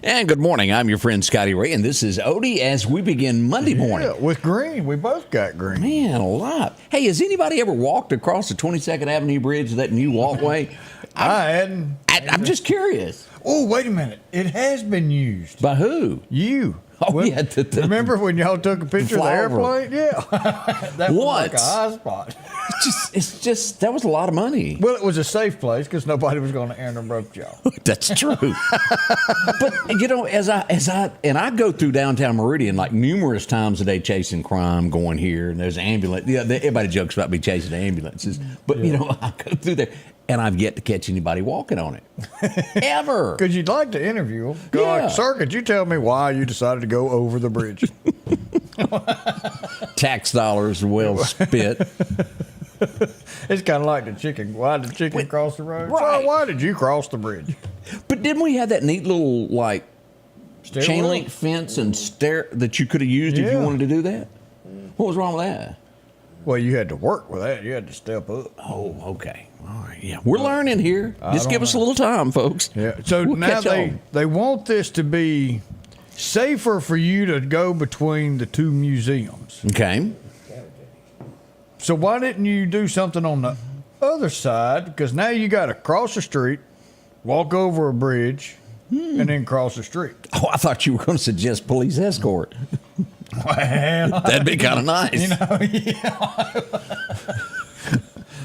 And good morning. I'm your friend Scotty Ray, and this is Odie as we begin Monday morning. Yeah, with green. We both got green. Man, a lot. Hey, has anybody ever walked across the 22nd Avenue Bridge, that new walkway? I hadn't. I'm just curious. Oh, wait a minute. It has been used. By who? You. Oh, When- yeah. Remember when y'all took a picture of the flyover. airplane? Yeah. That was like a high spot. It's just, that was a lot of money. Well, it was a safe place because nobody was going to enter broke y'all. That's true. But you know, as I go through downtown Meridian like numerous times a day chasing crime, going here and there's an ambulance. Yeah, everybody jokes about me chasing ambulances, but you know, I go through there and I've yet to catch anybody walking on it ever. Because you'd like to interview them. Go Yeah. like, sir, could you tell me why you decided to go over the bridge? Tax dollars well spit. It's kind of like the chicken. Why did the chicken cross the road? Right. Sir, why did you cross the bridge? But didn't we have that neat little like chain Stairwell? link fence and stair that you could have used if you Yeah. wanted to do that? What was wrong with that? Well, you had to work with that. You had to step up. Oh, okay. All right. Yeah, we're learning here. I Just don't give us a know. little time, folks. Yeah. So We'll now catch on. they want this to be safer for you to go between the two museums. Okay. So why didn't you do something on the other side? Because now you got to cross the street, walk over a bridge, and then cross the street. Oh, I thought you were going to suggest police escort. Well, That'd be kind of nice. you know, yeah.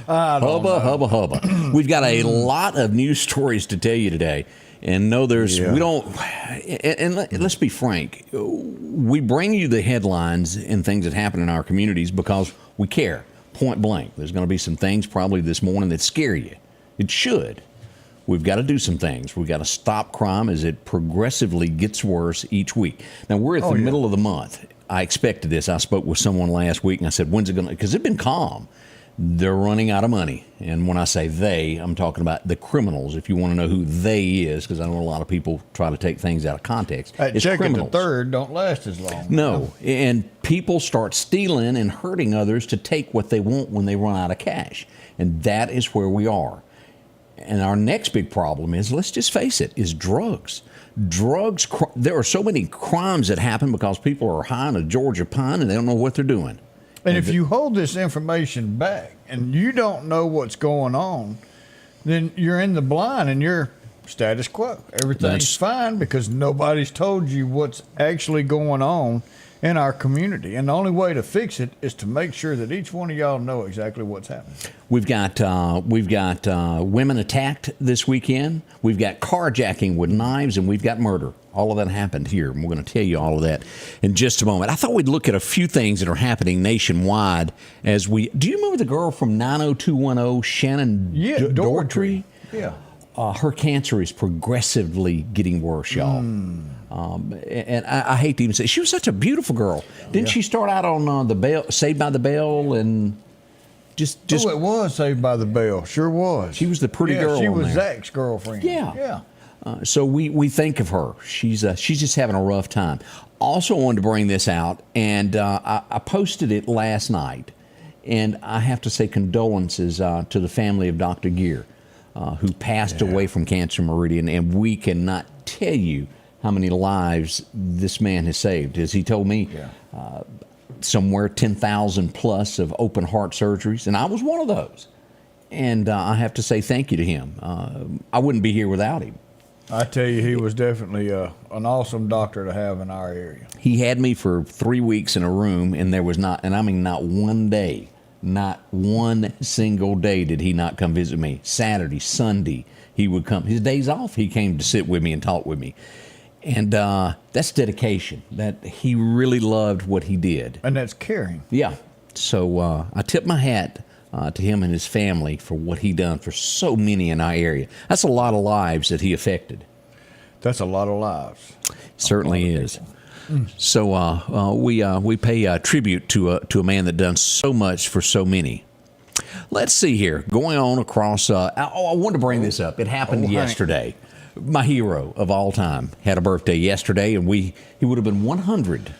Hubba, hubba. We've got a lot of news stories to tell you today. And no, we don't, and let's be frank, we bring you the headlines and things that happen in our communities because we care, point blank. There's going to be some things probably this morning that scare you. It should. We've got to do some things. We've got to stop crime as it progressively gets worse each week. Now, we're at the middle of the month. I expected this. I spoke with someone last week and I said, when's it going to, because it's been calm. They're running out of money. And when I say they, I'm talking about the criminals, if you want to know who they is, because I know a lot of people try to take things out of context. That It's check at the criminals. third don't last as long. No. And people start stealing and hurting others to take what they want when they run out of cash. And that is where we are. And our next big problem is, let's just face it, is drugs. Drugs, there are so many crimes that happen because people are high on a Georgia pine and they don't know what they're doing. And if you hold this information back and you don't know what's going on, then you're in the blind and you're status quo. Everything's fine because nobody's told you what's actually going on in our community. And the only way to fix it is to make sure that each one of y'all know exactly what's happening. We've got women attacked this weekend. We've got carjacking with knives, and we've got murder. All of that happened here, and we're going to tell you all of that in just a moment. I thought we'd look at a few things that are happening nationwide as we. Do you remember the girl from 90210, Shannon Doherty? Yeah. Her cancer is progressively getting worse, y'all. And I hate to even say, she was such a beautiful girl. Didn't she start out on the Bell, Saved by the Bell, and just Oh, it was Saved by the Bell. Sure was. She was the pretty girl She on was there. Zach's girlfriend. Yeah. Yeah. So we think of her. She's just having a rough time. Also wanted to bring this out, and I posted it last night, and I have to say condolences to the family of Dr. Gear, who passed away from cancer in Meridian, and we cannot tell you how many lives this man has saved. As he told me, somewhere 10,000 plus of open heart surgeries, and I was one of those. And I have to say thank you to him. I wouldn't be here without him. I tell you, he was definitely an awesome doctor to have in our area. He had me for 3 weeks in a room, and there was not one day, not one single day did he not come visit me. Saturday, Sunday, he would come. His days off, he came to sit with me and talk with me. And that's dedication. That he really loved what he did. And that's caring. Yeah. So I tip my hat to him and his family for what he done for so many in our area. That's a lot of lives that he affected. That's a lot of lives. Certainly is. So we pay tribute to a man that done so much for so many. Let's see here. Going on across. I wanted to bring this up. It happened yesterday. My hero of all time had a birthday yesterday, and he would have been 100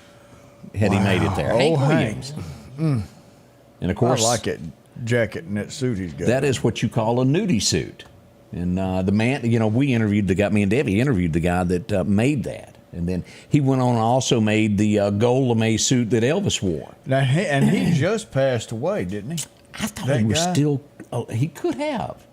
had he made it there. Hank Williams. And of course, I like that jacket and that suit he's got. That is what you call a nudie suit. And the man, we interviewed the guy. Me and Debbie interviewed the guy that made that. And then he went on and also made the gold lame suit that Elvis wore. Now, and he just passed away, didn't he? I thought he was still. Oh, he could have.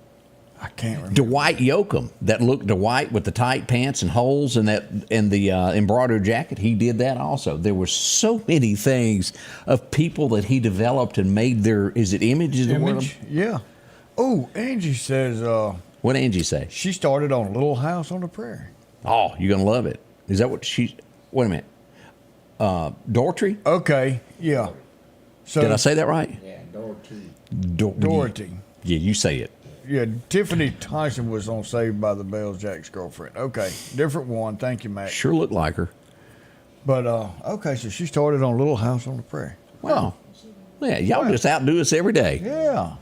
I can't remember. Dwight Yoakam, that looked Dwight with the tight pants and holes and the embroidered jacket. He did that also. There were so many things of people that he developed and made their. Is it images? Image? Yeah. Oh, Angie says. What did Angie say? She started on Little House on the Prairie. Oh, you're gonna love it. Is that what she? Wait a minute. Dorothy? Okay. Yeah. So did I say that right? Yeah, Dorothy. Dorothy. Yeah, you say it. Yeah, Tiffany Tyson was on Saved by the Bell, Jack's girlfriend. Okay, different one. Thank you, Mac. Sure looked like her. But, okay, so she started on Little House on the Prairie. Wow. Yeah, y'all just outdo us every day. Yeah.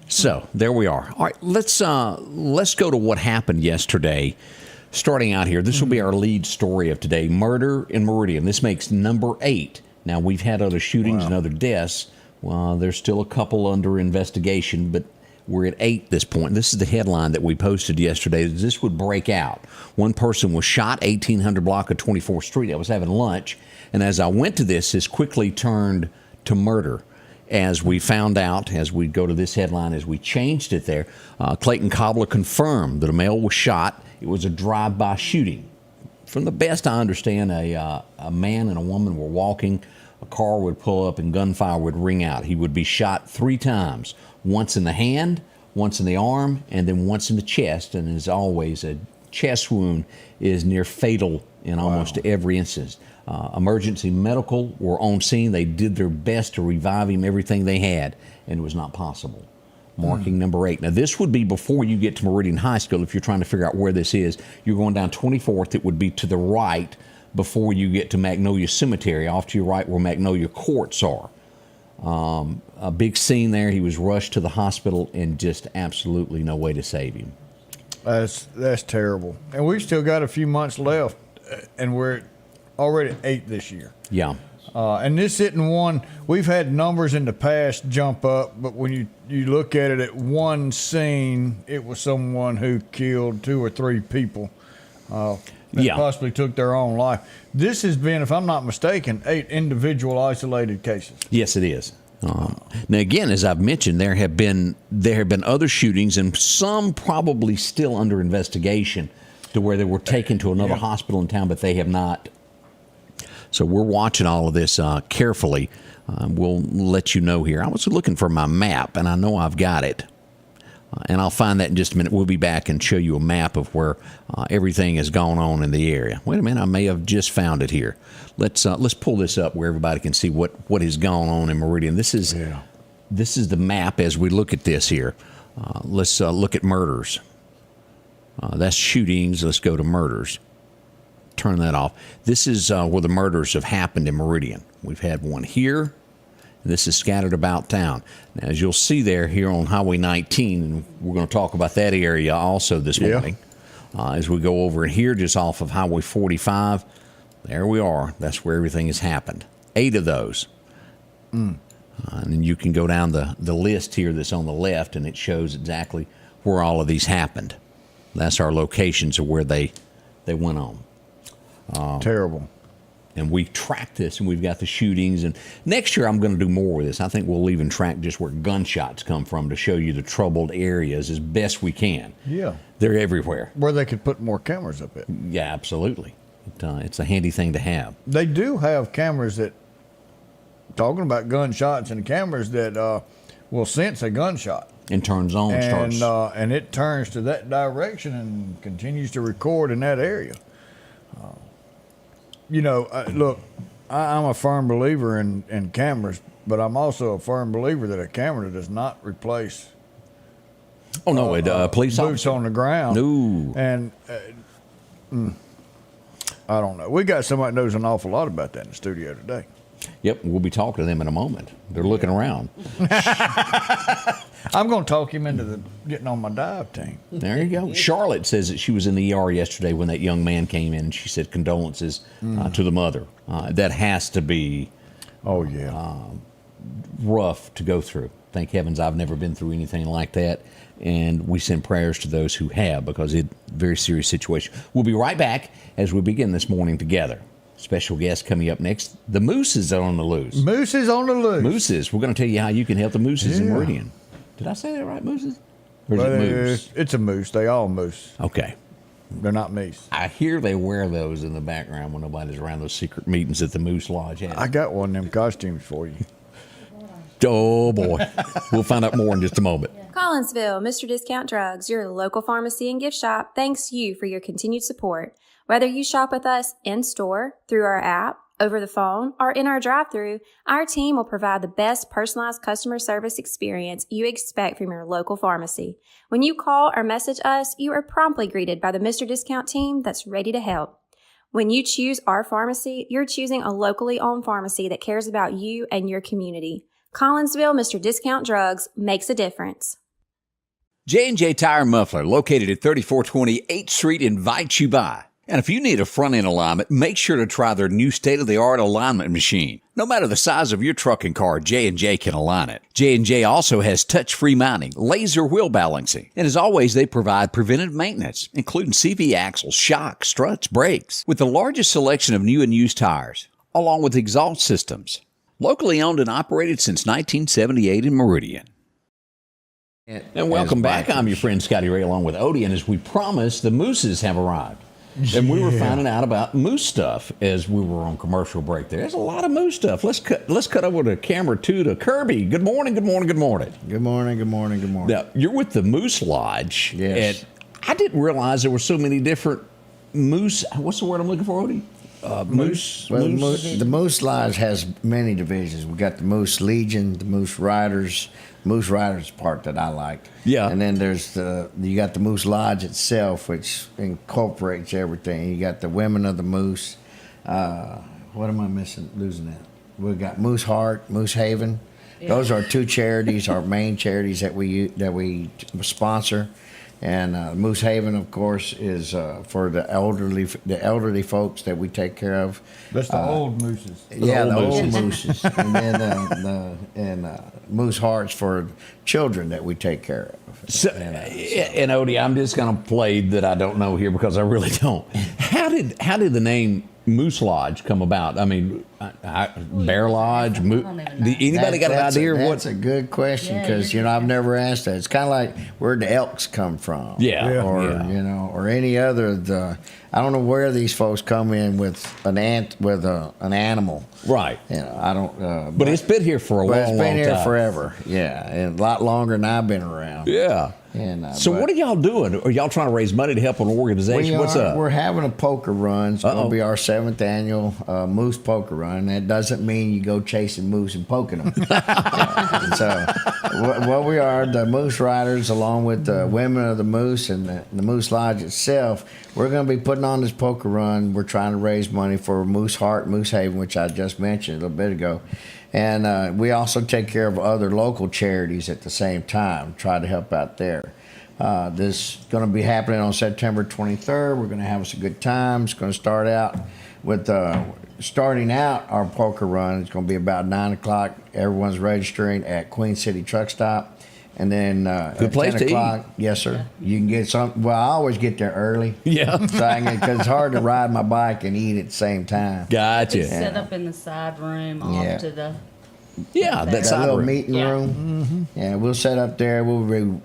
So, there we are. All right, let's go to what happened yesterday. Starting out here, this will be our lead story of today, murder in Meridian. This makes number 8. Now, we've had other shootings and other deaths. Well, there's still a couple under investigation, but we're at 8 this point. This is the headline that we posted yesterday. This would break out. One person was shot, 1800 block of 24th Street. I was having lunch, and as I went to this quickly turned to murder. As we found out, as we go to this headline, as we changed it there, Clayton Cobbler confirmed that a male was shot. It was a drive-by shooting. From the best I understand, a man and a woman were walking. A car would pull up and gunfire would ring out. He would be shot 3 times, once in the hand, once in the arm, and then once in the chest. And as always, a chest wound is near fatal in almost every instance. Emergency medical were on scene. They did their best to revive him, everything they had, and it was not possible. Marking number 8. Now, this would be before you get to Meridian High School. If you're trying to figure out where this is, you're going down 24th. It would be to the right before you get to Magnolia Cemetery, off to your right where Magnolia Courts are. A big scene there. He was rushed to the hospital and just absolutely no way to save him. That's terrible. And we've still got a few months left, and we're already at 8 this year. Yeah. And this isn't one, we've had numbers in the past jump up, but when you look at it at one scene, it was someone who killed 2 or 3 people that possibly took their own life. This has been, if I'm not mistaken, 8 individual isolated cases. Yes, it is. Now, again, as I've mentioned, there have been other shootings, and some probably still under investigation to where they were taken to another hospital in town, but they have not. So we're watching all of this carefully. We'll let you know here. I was looking for my map, and I know I've got it. And I'll find that in just a minute. We'll be back and show you a map of where everything has gone on in the area. Wait a minute, I may have just found it here. Let's pull this up where everybody can see what has gone on in Meridian. This is the map as we look at this here. Let's look at murders. That's shootings. Let's go to murders. Turn that off. This is where the murders have happened in Meridian. We've had one here. This is scattered about town. Now, as you'll see there here on Highway 19, and we're going to talk about that area also this morning. As we go over here just off of Highway 45, there we are. That's where everything has happened. 8 of those. And you can go down the list here that's on the left, and it shows exactly where all of these happened. That's our locations of where they went on. Terrible. And we track this, and we've got the shootings. And next year, I'm going to do more with this. I think we'll even track just where gunshots come from to show you the troubled areas as best we can. Yeah. They're everywhere. Where they could put more cameras up at. Yeah, absolutely. It's a handy thing to have. They do have cameras that, talking about gunshots, and cameras that will sense a gunshot. And turns on, and it turns to that direction and continues to record in that area. Look, I'm a firm believer in cameras, but I'm also a firm believer that a camera does not replace Oh no, police boots officer. on the ground. No. And I don't know. We got somebody that knows an awful lot about that in the studio today. Yep, we'll be talking to them in a moment. They're looking around. I'm going to talk him into getting on my dive team. There you go. Charlotte says that she was in the ER yesterday when that young man came in. She said condolences to the mother. That has to be Oh, yeah. rough to go through. Thank heavens I've never been through anything like that. And we send prayers to those who have, because it's a very serious situation. We'll be right back as we begin this morning together. Special guest coming up next. The Mooses are on the loose. Mooses on the loose. Mooses. We're going to tell you how you can help the Mooses in Meridian. Did I say that right, Mooses? Or is it moose? It's a moose. They all moose. Okay. They're not meese. I hear they wear those in the background when nobody's around, those secret meetings at the Moose Lodge. I got one of them costumes for you. Oh, boy. We'll find out more in just a moment. Collinsville, Mr. Discount Drugs, your local pharmacy and gift shop, thanks you for your continued support. Whether you shop with us in-store, through our app, over the phone, or in our drive-thru, our team will provide the best personalized customer service experience you expect from your local pharmacy. When you call or message us, you are promptly greeted by the Mr. Discount team that's ready to help. When you choose our pharmacy, you're choosing a locally owned pharmacy that cares about you and your community. Collinsville, Mr. Discount Drugs makes a difference. J&J Tire Muffler, located at 3420 8th Street, invites you by. And if you need a front-end alignment, make sure to try their new state-of-the-art alignment machine. No matter the size of your truck and car, J&J can align it. J&J also has touch-free mounting, laser wheel balancing, and as always, they provide preventive maintenance, including CV axles, shocks, struts, brakes, with the largest selection of new and used tires, along with exhaust systems. Locally owned and operated since 1978 in Meridian. And welcome back. I'm your friend Scotty Ray, along with Odie, and as we promised, the Mooses have arrived. And we were finding out about moose stuff as we were on commercial break there. There's a lot of moose stuff. Let's cut over to camera 2 to Kirby. Good morning, good morning, good morning. Good morning, good morning, good morning. Now, you're with the Moose Lodge. Yes. And I didn't realize there were so many different moose. What's the word I'm looking for, Odie? Moose. Well, the Moose Lodge has many divisions. We got the Moose Legion, the Moose Riders. Moose Riders part that I like. Yeah. And then there's you got the Moose Lodge itself, which incorporates everything. You got the Women of the Moose. What am I missing? Losing that. We got Moose Heart, Moose Haven. Yeah. Those are two charities, our main charities that we sponsor. And Moose Haven, of course, is for the elderly folks that we take care of. That's the old mooses. The old mooses. And then Moose Hearts for children that we take care of. And Odie, I'm just going to play that I don't know here because I really don't. How did the name Moose Lodge come about? I mean, Bear Lodge. Anybody got an idea? That's a good question because I've never asked that. It's kind of like where the elks come from, or any other. I don't know where these folks come in with an animal, right? I don't. But it's been here for a long time. It's been here forever, and a lot longer than I've been around. Yeah. And, so what are y'all doing? Are y'all trying to raise money to help an organization? What's up? We're having a poker run. It's going to be our 7th annual moose poker run. That doesn't mean you go chasing moose and poking them. So what we are, the Moose Riders, along with the Women of the Moose and the Moose Lodge itself, we're going to be putting on this poker run. We're trying to raise money for Moose Heart, Moose Haven, which I just mentioned a little bit ago. And we also take care of other local charities at the same time, try to help out there. This is going to be happening on September 23rd. We're going to have us a good time. It's going to start out with starting out our poker run. It's going to be about 9 o'clock. Everyone's registering at Queen City Truck Stop. And then good at place 10 o'clock, to eat. Yes, sir. You can get some. Well, I always get there early. Yeah. Because it's hard to ride my bike and eat at the same time. Gotcha. It's set up in the side room off to the... Yeah, that little room. meeting room. Mm-hmm. Yeah, we'll set up there. We'll be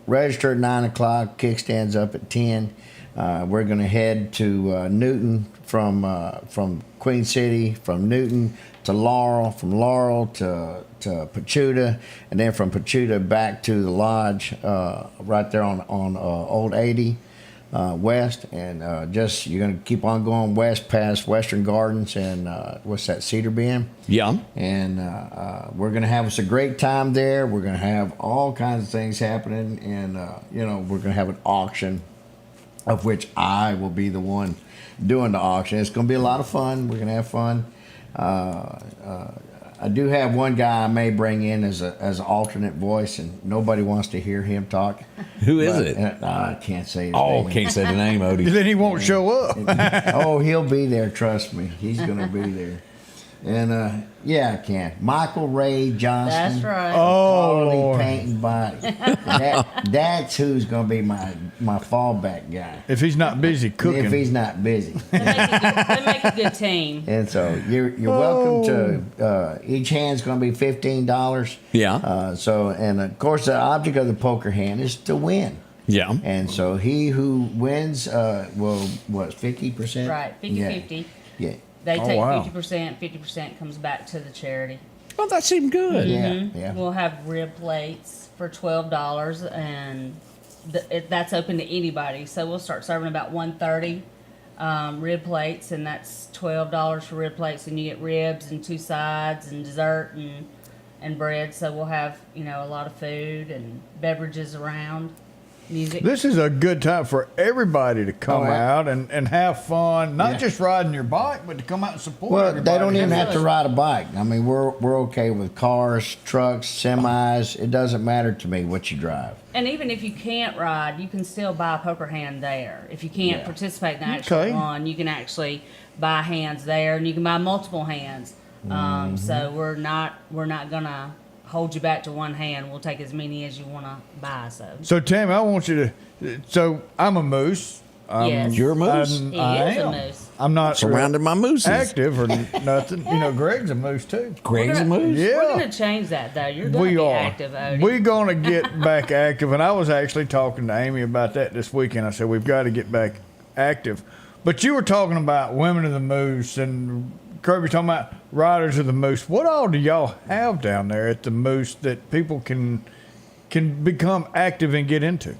register at 9 o'clock. Kickstands up at 10. We're going to head to Newton from Queen City, from Newton to Laurel, from Laurel to Pachuta, and then from Pachuta back to the lodge right there on Old 80. west, and just you're going to keep on going west past Western Gardens and what's that, Cedar Bend? Yeah. And we're going to have us a great time there. We're going to have all kinds of things happening, and we're going to have an auction, of which I will be the one doing the auction. It's going to be a lot of fun. We're going to have fun. I do have one guy I may bring in as an alternate voice, and nobody wants to hear him talk. Who is it? I can't say his Oh, name. can't say the name, Odie. Then he won't show up. Oh, he'll be there. Trust me, he's going to be there. And I can. Michael Ray Johnston. That's right. Oh, Quality Lord. Paint and Body. That's who's going to be my fallback guy. If he's not busy cooking. If he's not busy. They make a good team. And so you're welcome to. Each hand's going to be $15. Yeah. And of course the object of the poker hand is to win. Yeah. And so he who wins will 50%. Right, 50-50. Yeah. They Oh, take wow. 50%, 50% comes back to the charity. Well, that seemed good. Yeah. We'll have rib plates for $12, and that's open to anybody. So we'll start serving about 1:30 rib plates, and that's $12 for rib plates, and you get ribs and 2 sides and dessert and bread. So we'll have a lot of food and beverages around. Music. This is a good time for everybody to come yeah. out and have fun. Not Yeah. just riding your bike, but to come out and support Well, everybody. they don't even have to Absolutely. ride a bike. I mean, we're okay with cars, trucks, semis. It doesn't matter to me what you drive. And even if you can't ride, you can still buy a poker hand there. If you can't Yeah. participate in the actual Okay. one, you can actually buy hands there, and you can buy multiple hands. So we're not gonna hold you back to one hand. We'll take as many as you want to buy. So Tammy, I want you to. So I'm a moose. yes, You're a moose. he I is a am. moose. I'm not Surrounded by mooses. active or nothing. Greg's a moose too. Greg's a We're gonna- moose. Yeah. We're gonna change that though. You're gonna We be are. active, Odie. We're going to get back active. And I was actually talking to Amy about that this weekend. I said, we've got to get back active. But you were talking about women of the moose, and Kirby talking about riders of the moose. What all do y'all have down there at the moose that people can become active and get into?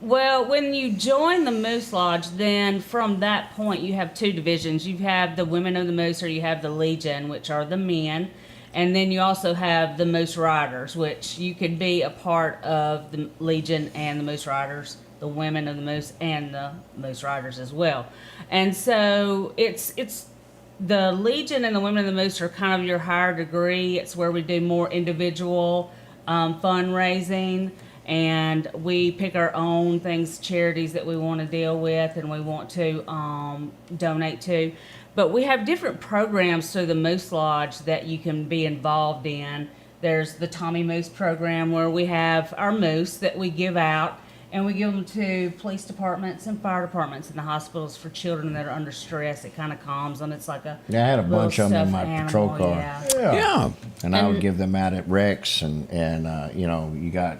Well, when you join the Moose Lodge, then from that point you have 2 divisions. You have the Women of the Moose, or you have the Legion, which are the men. And then you also have the Moose Riders, which you could be a part of the Legion and the Moose Riders, the Women of the Moose and the Moose Riders as well. And so it's the Legion and the Women of the Moose are kind of your higher degree. It's where we do more individual fundraising. And we pick our own things, charities that we want to deal with and we want to donate to. But we have different programs through the Moose Lodge that you can be involved in. There's the Tommy Moose program, where we have our moose that we give out, and we give them to police departments and fire departments and the hospitals for children that are under stress. It kind of calms them. It's like a Yeah, I had a little bunch of them in stuffed my animal, patrol car. Yeah. Yeah. And I would give them out at wrecks, and you got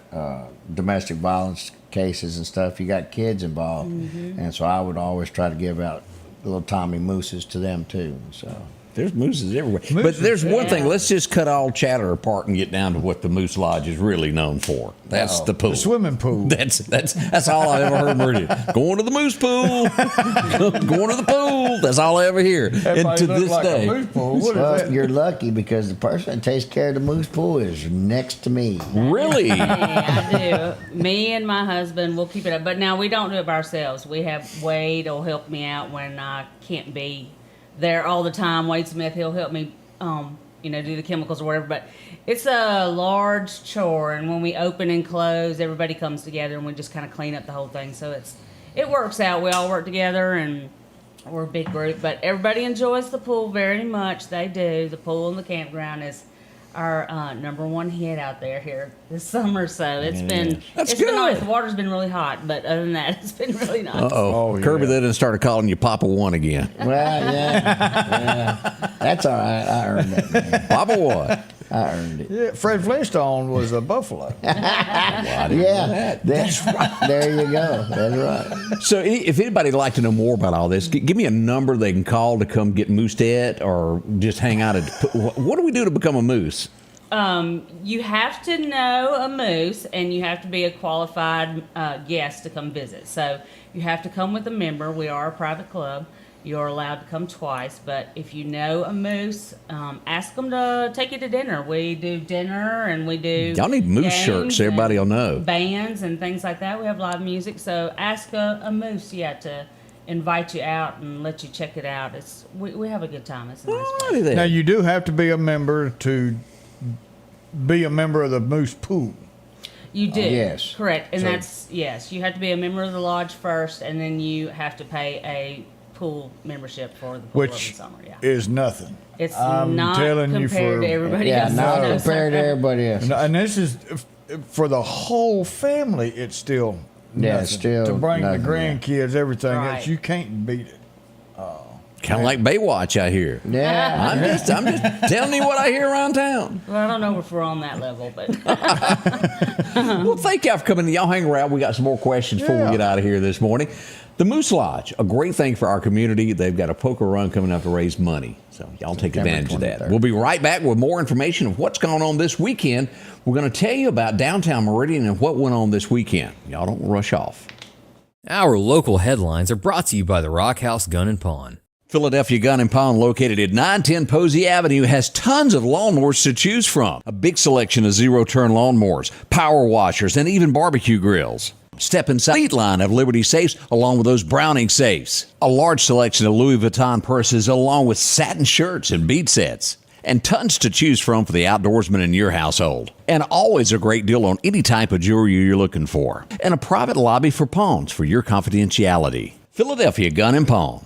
domestic violence cases and stuff. You got kids involved, and so I would always try to give out little Tommy Mooses to them too. So There's mooses everywhere. But there's one thing. Let's just cut all chatter apart and get down to what the Moose Lodge is really known for. That's the pool. The swimming pool. That's all I ever heard Meridian. Going to the moose pool. Going to the pool. That's all I ever hear. And Everybody to look this like a day. moose pool. What is well, that? you're lucky because the person that takes care of the moose pool is next to me. Really? Yeah, I do. Me and my husband will keep it up. But now we don't do it by ourselves. We have Wade will help me out when I can't be there all the time. Wade Smith, he'll help me, do the chemicals or whatever. But it's a large chore, and when we open and close, everybody comes together and we just kind of clean up the whole thing. So it works out. We all work together, and we're a big group. But everybody enjoys the pool very much. They do. The pool and the campground is our number one hit out there here this summer. So it's been That's it's been nice. good. The water's been really hot, but other than that, it's been really nice. Uh-oh. yeah. Kirby then started calling you Papa One again. Well, yeah, that's all right. I earned that, man. Papa One. I earned it. Yeah, Fred Flintstone was a buffalo. Yeah, that's right. There you go. That's right. So if anybody'd like to know more about all this, give me a number they can call to come get moosed at or just hang out at. What do we do to become a moose? You have to know a moose, and you have to be a qualified guest to come visit. So you have to come with a member. We are a private club. You're allowed to come twice, but if you know a moose, ask them to take you to dinner. We do dinner, and we do. Y'all need moose shirts. So everybody will know. Bands and things like that. We have live music, so ask a moose, to invite you out and let you check it out. We have a good time. It's a nice place. Now you do have to be a member to be a member of the moose pool. You do. Yes. Correct. And So- yes, you have to be a member of the lodge first, and then you have to pay a pool membership for the pool over the Which summer. Yeah. is nothing. It's I'm not telling you compared for- to everybody Yeah, else. not No, compared to sir. everybody else. And this is for the whole family. It's still Yeah, nothing. it's still to bring nothing, the grandkids, everything Right. else. You can't beat it. Kind of like Baywatch out here. Yeah. I'm just telling you what I hear around town. Well, I don't know if we're on that level, but Well, thank y'all for coming. Y'all hang around. We got some more questions before we Yeah. get out of here this morning. The Moose Lodge, a great thing for our community. They've got a poker run coming up to raise money. So y'all take September advantage of that. 23rd. We'll be right back with more information of what's going on this weekend. We're going to tell you about downtown Meridian and what went on this weekend. Y'all don't rush off. Our local headlines are brought to you by the Rock House Gun and Pawn. Philadelphia Gun and Pawn, located at 910 Posey Avenue, has tons of lawnmowers to choose from. A big selection of zero-turn lawnmowers, power washers, and even barbecue grills. Step inside the elite line of Liberty safes along with those Browning safes. A large selection of Louis Vuitton purses along with satin shirts and bead sets. And tons to choose from for the outdoorsman in your household. And always a great deal on any type of jewelry you're looking for. And a private lobby for pawns for your confidentiality. Philadelphia Gun and Pawn.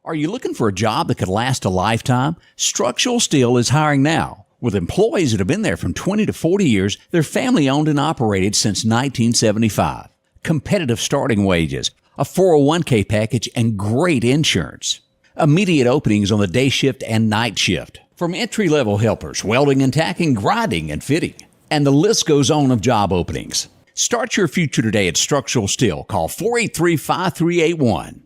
Are you looking for a job that could last a lifetime? Structural Steel is hiring now. With employees that have been there from 20 to 40 years, they're family owned and operated since 1975. Competitive starting wages, a 401k package, and great insurance. Immediate openings on the day shift and night shift. From entry-level helpers, welding and tacking, grinding and fitting. And the list goes on of job openings. Start your future today at Structural Steel. Call 483-5381.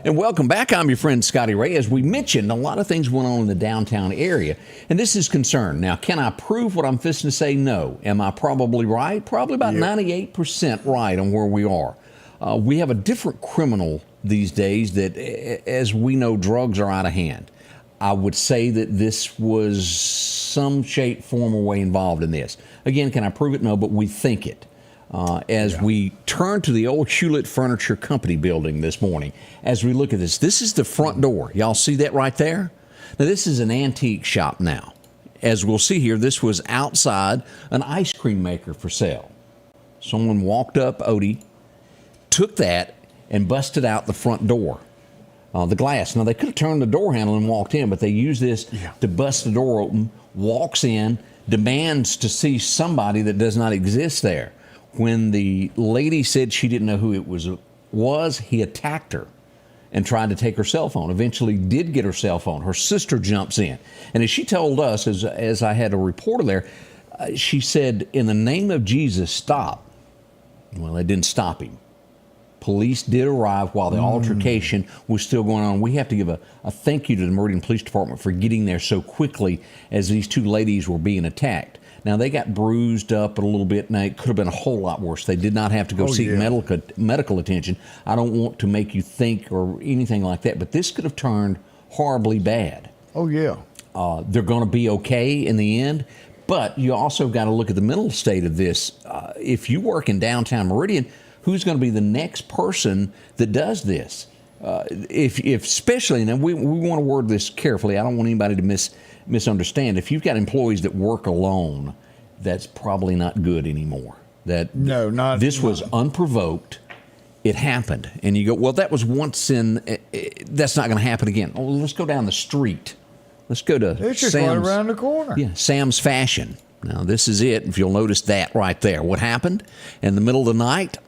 And welcome back. I'm your friend Scotty Ray. As we mentioned, a lot of things went on in the downtown area, and this is concerned. Now, can I prove what I'm fixing to say? No. Am I probably right? Probably about 98% right on where we are. We have a different criminal these days that, as we know, drugs are out of hand. I would say that this was some shape, form, or way involved in this. Again, can I prove it? No, but we think it. We turn to the old Hewlett Furniture Company building this morning, as we look at this is the front door. Y'all see that right there? Now, this is an antique shop now. As we'll see here, this was outside an ice cream maker for sale. Someone walked up, Odie, took that and busted out the front door, the glass. Now, they could have turned the door handle and walked in, but they used this to bust the door open, walks in, demands to see somebody that does not exist there. When the lady said she didn't know who it was, he attacked her and tried to take her cell phone. Eventually did get her cell phone. Her sister jumps in. And as she told us, as I had a reporter there, she said, "In the name of Jesus, stop." Well, they didn't stop him. Police did arrive while the altercation was still going on. We have to give a thank you to the Meridian Police Department for getting there so quickly as these two ladies were being attacked. Now, they got bruised up a little bit. Now, it could have been a whole lot worse. They did not have to go seek medical attention. I don't want to make you think or anything like that, but this could have turned horribly bad. Oh, yeah. They're going to be okay in the end, but you also got to look at the mental state of this. If you work in downtown Meridian, who's going to be the next person that does this? If especially, and we want to word this carefully. I don't want anybody to misunderstand. If you've got employees that work alone, that's probably not good anymore. This was unprovoked. It happened, and you go, well, that was once in. That's not going to happen again. Oh, let's go down the street. Let's go to It's just right around the corner. Yeah, Sam's Fashion. Now, this is it. If you'll notice that right there. What happened? In the middle of the night,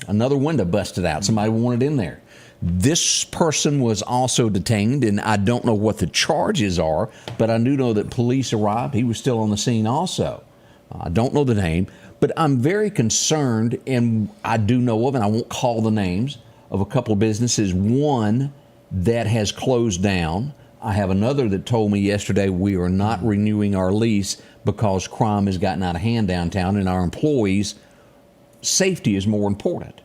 another window busted out. Somebody wanted in there. This person was also detained, and I don't know what the charges are, but I do know that police arrived. He was still on the scene also. I don't know the name, but I'm very concerned, and I do know of, and I won't call the names, of a couple of businesses. One that has closed down. I have another that told me yesterday we are not renewing our lease because crime has gotten out of hand downtown, and our employees' safety is more important.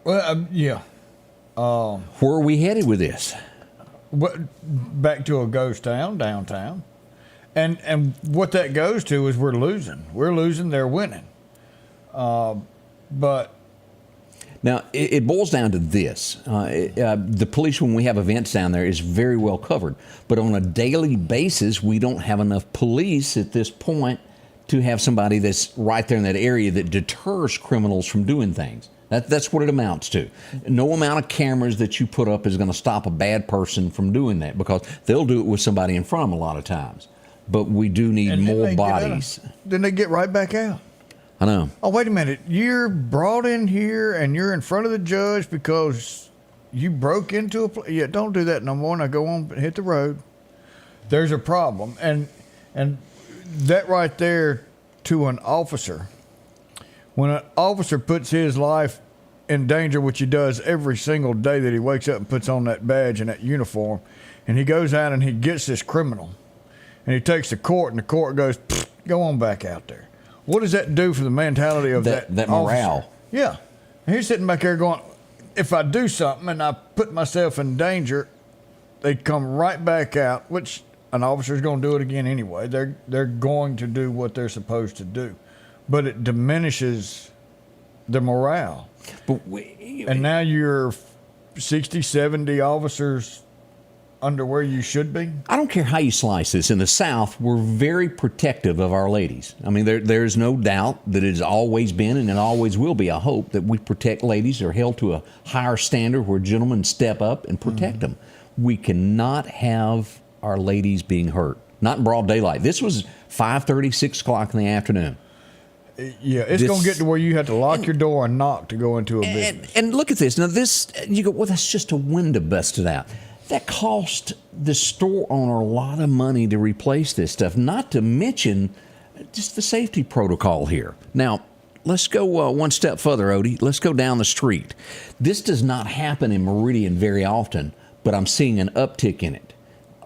Well, yeah. Where are we headed with this? Back to a ghost town, downtown. And what that goes to is we're losing. We're losing, they're winning. But now, it boils down to this. The police, when we have events down there, is very well covered. But on a daily basis, we don't have enough police at this point to have somebody that's right there in that area that deters criminals from doing things. That's what it amounts to. No amount of cameras that you put up is going to stop a bad person from doing that, because they'll do it with somebody in front of them a lot of times. But we do need more bodies. Then they get right back out. I know. Oh, wait a minute. You're brought in here and you're in front of the judge because you broke into a place. Yeah, don't do that no more. Now go on and hit the road. There's a problem. And that right there, to an officer, when an officer puts his life in danger, which he does every single day that he wakes up and puts on that badge and that uniform, and he goes out and he gets this criminal, and he takes the court, and the court goes, go on back out there. What does that do for the mentality of that morale? Officer? Yeah. And he's sitting back there going, if I do something and I put myself in danger, they come right back out, which an officer's going to do it again anyway. They're going to do what they're supposed to do. But it diminishes the morale. And now you're 60, 70 officers under where you should be? I don't care how you slice this. In the South, we're very protective of our ladies. I mean, there's no doubt that it has always been, and it always will be, I hope, that we protect ladies. They're held to a higher standard where gentlemen step up and protect them. We cannot have our ladies being hurt. Not in broad daylight. This was 5:30, 6 o'clock in the afternoon. Yeah, it's going to get to where you have to lock your door and knock to go into a business. And look at this. Now, this, you go, well, that's just a window busted out. That cost the store owner a lot of money to replace this stuff, not to mention just the safety protocol here. Now, let's go one step further, Odie. Let's go down the street. This does not happen in Meridian very often, but I'm seeing an uptick in it.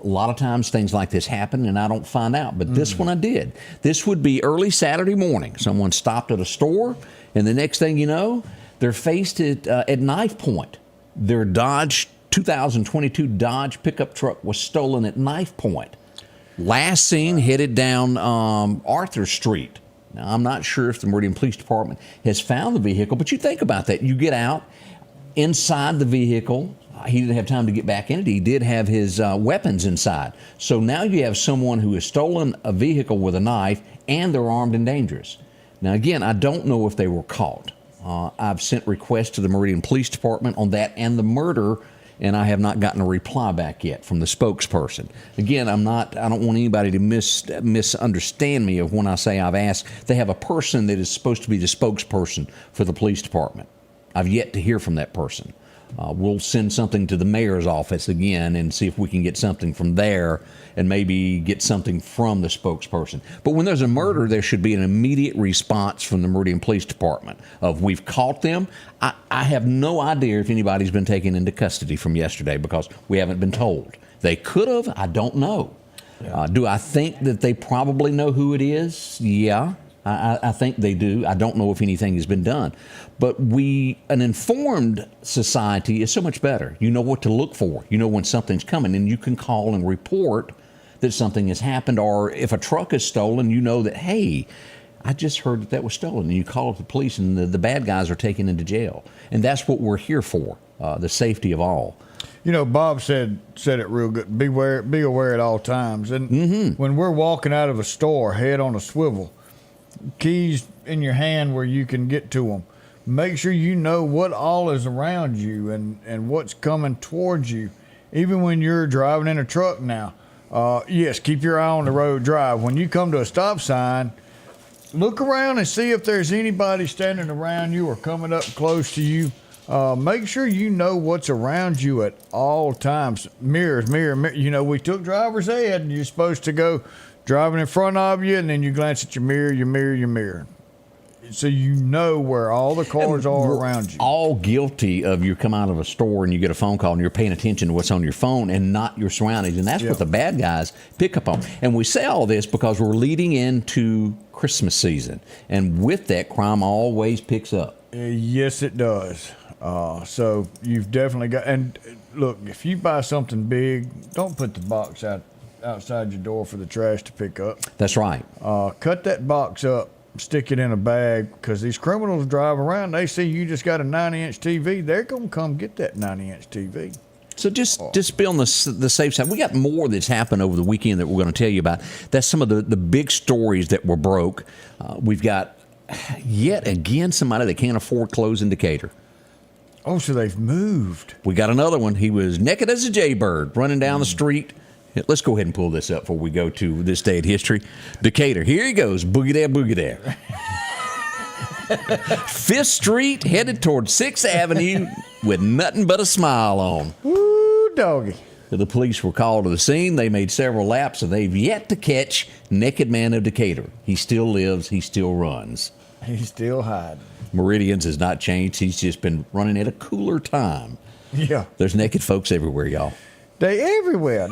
A lot of times things like this happen and I don't find out, but this one I did. This would be early Saturday morning. Someone stopped at a store, and the next thing you know, they're faced at knife point. Their 2022 Dodge pickup truck was stolen at knife point. Last seen headed down Arthur Street. Now, I'm not sure if the Meridian Police Department has found the vehicle, but you think about that. You get out inside the vehicle. He didn't have time to get back in it. He did have his weapons inside. So now you have someone who has stolen a vehicle with a knife, and they're armed and dangerous. Now, again, I don't know if they were caught. I've sent requests to the Meridian Police Department on that and the murder, and I have not gotten a reply back yet from the spokesperson. Again, I don't want anybody to misunderstand me of when I say I've asked. They have a person that is supposed to be the spokesperson for the police department. I've yet to hear from that person. We'll send something to the mayor's office again and see if we can get something from there and maybe get something from the spokesperson. But when there's a murder, there should be an immediate response from the Meridian Police Department of we've caught them. I have no idea if anybody's been taken into custody from yesterday because we haven't been told. They could have. I don't know. Do I think that they probably know who it is? Yeah. I think they do. I don't know if anything has been done. But an informed society is so much better. You know what to look for. You know when something's coming, and you can call and report that something has happened. Or if a truck is stolen, you know that, hey, I just heard that was stolen. And you call up the police, and the bad guys are taken into jail. And that's what we're here for, the safety of all. You know, Bob said it real good. Be aware at all times. And when we're walking out of a store, head on a swivel, keys in your hand where you can get to them. Make sure you know what all is around you and what's coming towards you. Even when you're driving in a truck now, yes, keep your eye on the road, drive. When you come to a stop sign, look around and see if there's anybody standing around you or coming up close to you. Make sure you know what's around you at all times. Mirrors. You know, we took driver's ed, and you're supposed to go driving in front of you, and then you glance at your mirror. so you know where all the cars are around you. All guilty of you come out of a store and you get a phone call and you're paying attention to what's on your phone and not your surroundings. And that's what the bad guys pick up on. And we say all this because we're leading into Christmas season. And with that, crime always picks up. Yes, it does. So you've definitely got, and look, if you buy something big, don't put the box outside your door for the trash to pick up. That's right. Cut that box up, stick it in a bag, because these criminals drive around, they see you just got a 90-inch TV, they're going to come get that 90-inch TV. So just be on the safe side. We got more that's happened over the weekend that we're going to tell you about. That's some of the big stories that were broke. We've got, yet again, somebody that can't afford clothes in Decatur. Oh, so they've moved. We got another one. He was naked as a jaybird running down the street. Let's go ahead and pull this up before we go to this day in history. Decatur. Here he goes. Boogie there, boogie there. 5th Street headed toward 6th Avenue with nothing but a smile on. Woo, doggy. The police were called to the scene. They made several laps, and they've yet to catch Naked Man of Decatur. He still lives. He still runs. He's still hiding. Meridian's has not changed. He's just been running at a cooler time. Yeah. There's naked folks everywhere, y'all. They everywhere.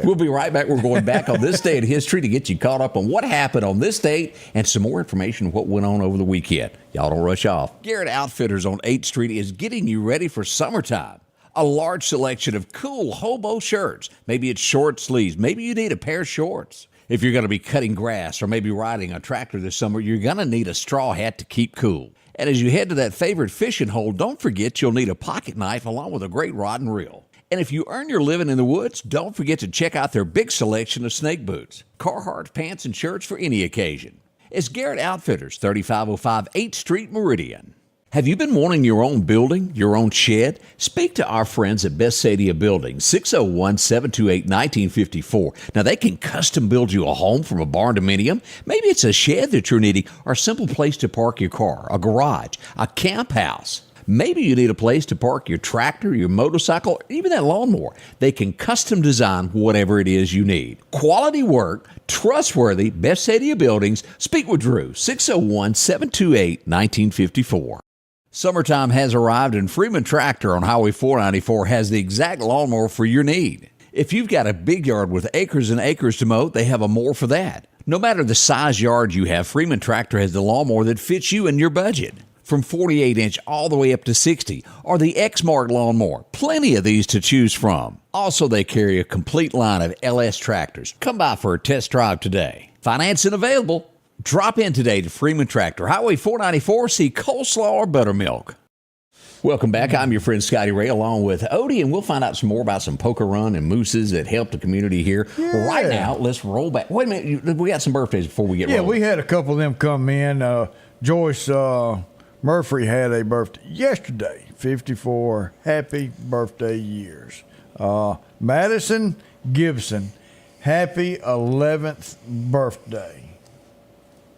We'll be right back. We're going back on this day in history to get you caught up on what happened on this date and some more information on what went on over the weekend. Y'all don't rush off. Garrett Outfitters on 8th Street is getting you ready for summertime. A large selection of cool hobo shirts. Maybe it's short sleeves. Maybe you need a pair of shorts. If you're going to be cutting grass or maybe riding a tractor this summer, you're going to need a straw hat to keep cool. And as you head to that favorite fishing hole, don't forget you'll need a pocket knife along with a great rod and reel. And if you earn your living in the woods, don't forget to check out their big selection of snake boots, Carhartt pants and shirts for any occasion. It's Garrett Outfitters, 3505 8th Street, Meridian. Have you been wanting your own building, your own shed? Speak to our friends at Best Sadia Building, 601-728-1954. Now, they can custom build you a home from a barn dominium. Maybe it's a shed that you're needing or a simple place to park your car, a garage, a camp house. Maybe you need a place to park your tractor, your motorcycle, or even that lawnmower. They can custom design whatever it is you need. Quality work, trustworthy, Best Sadia Buildings. Speak with Drew, 601-728-1954. Summertime has arrived, and Freeman Tractor on Highway 494 has the exact lawnmower for your need. If you've got a big yard with acres and acres to mow, they have a mower for that. No matter the size yard you have, Freeman Tractor has the lawnmower that fits you and your budget. From 48-inch all the way up to 60, or the X-Mark lawnmower. Plenty of these to choose from. Also, they carry a complete line of LS tractors. Come by for a test drive today. Financing available. Drop in today to Freeman Tractor, Highway 494, see coleslaw or buttermilk. Welcome back. I'm your friend Scotty Ray along with Odie, and we'll find out some more about some poker run and mooses that help the community here. Yeah. Right now, let's roll back. Wait a minute. We got some birthdays before we get rolling. Yeah, we had a couple of them come in. Joyce Murphy had a birthday yesterday, 54 happy birthday years. Madison Gibson, happy 11th birthday.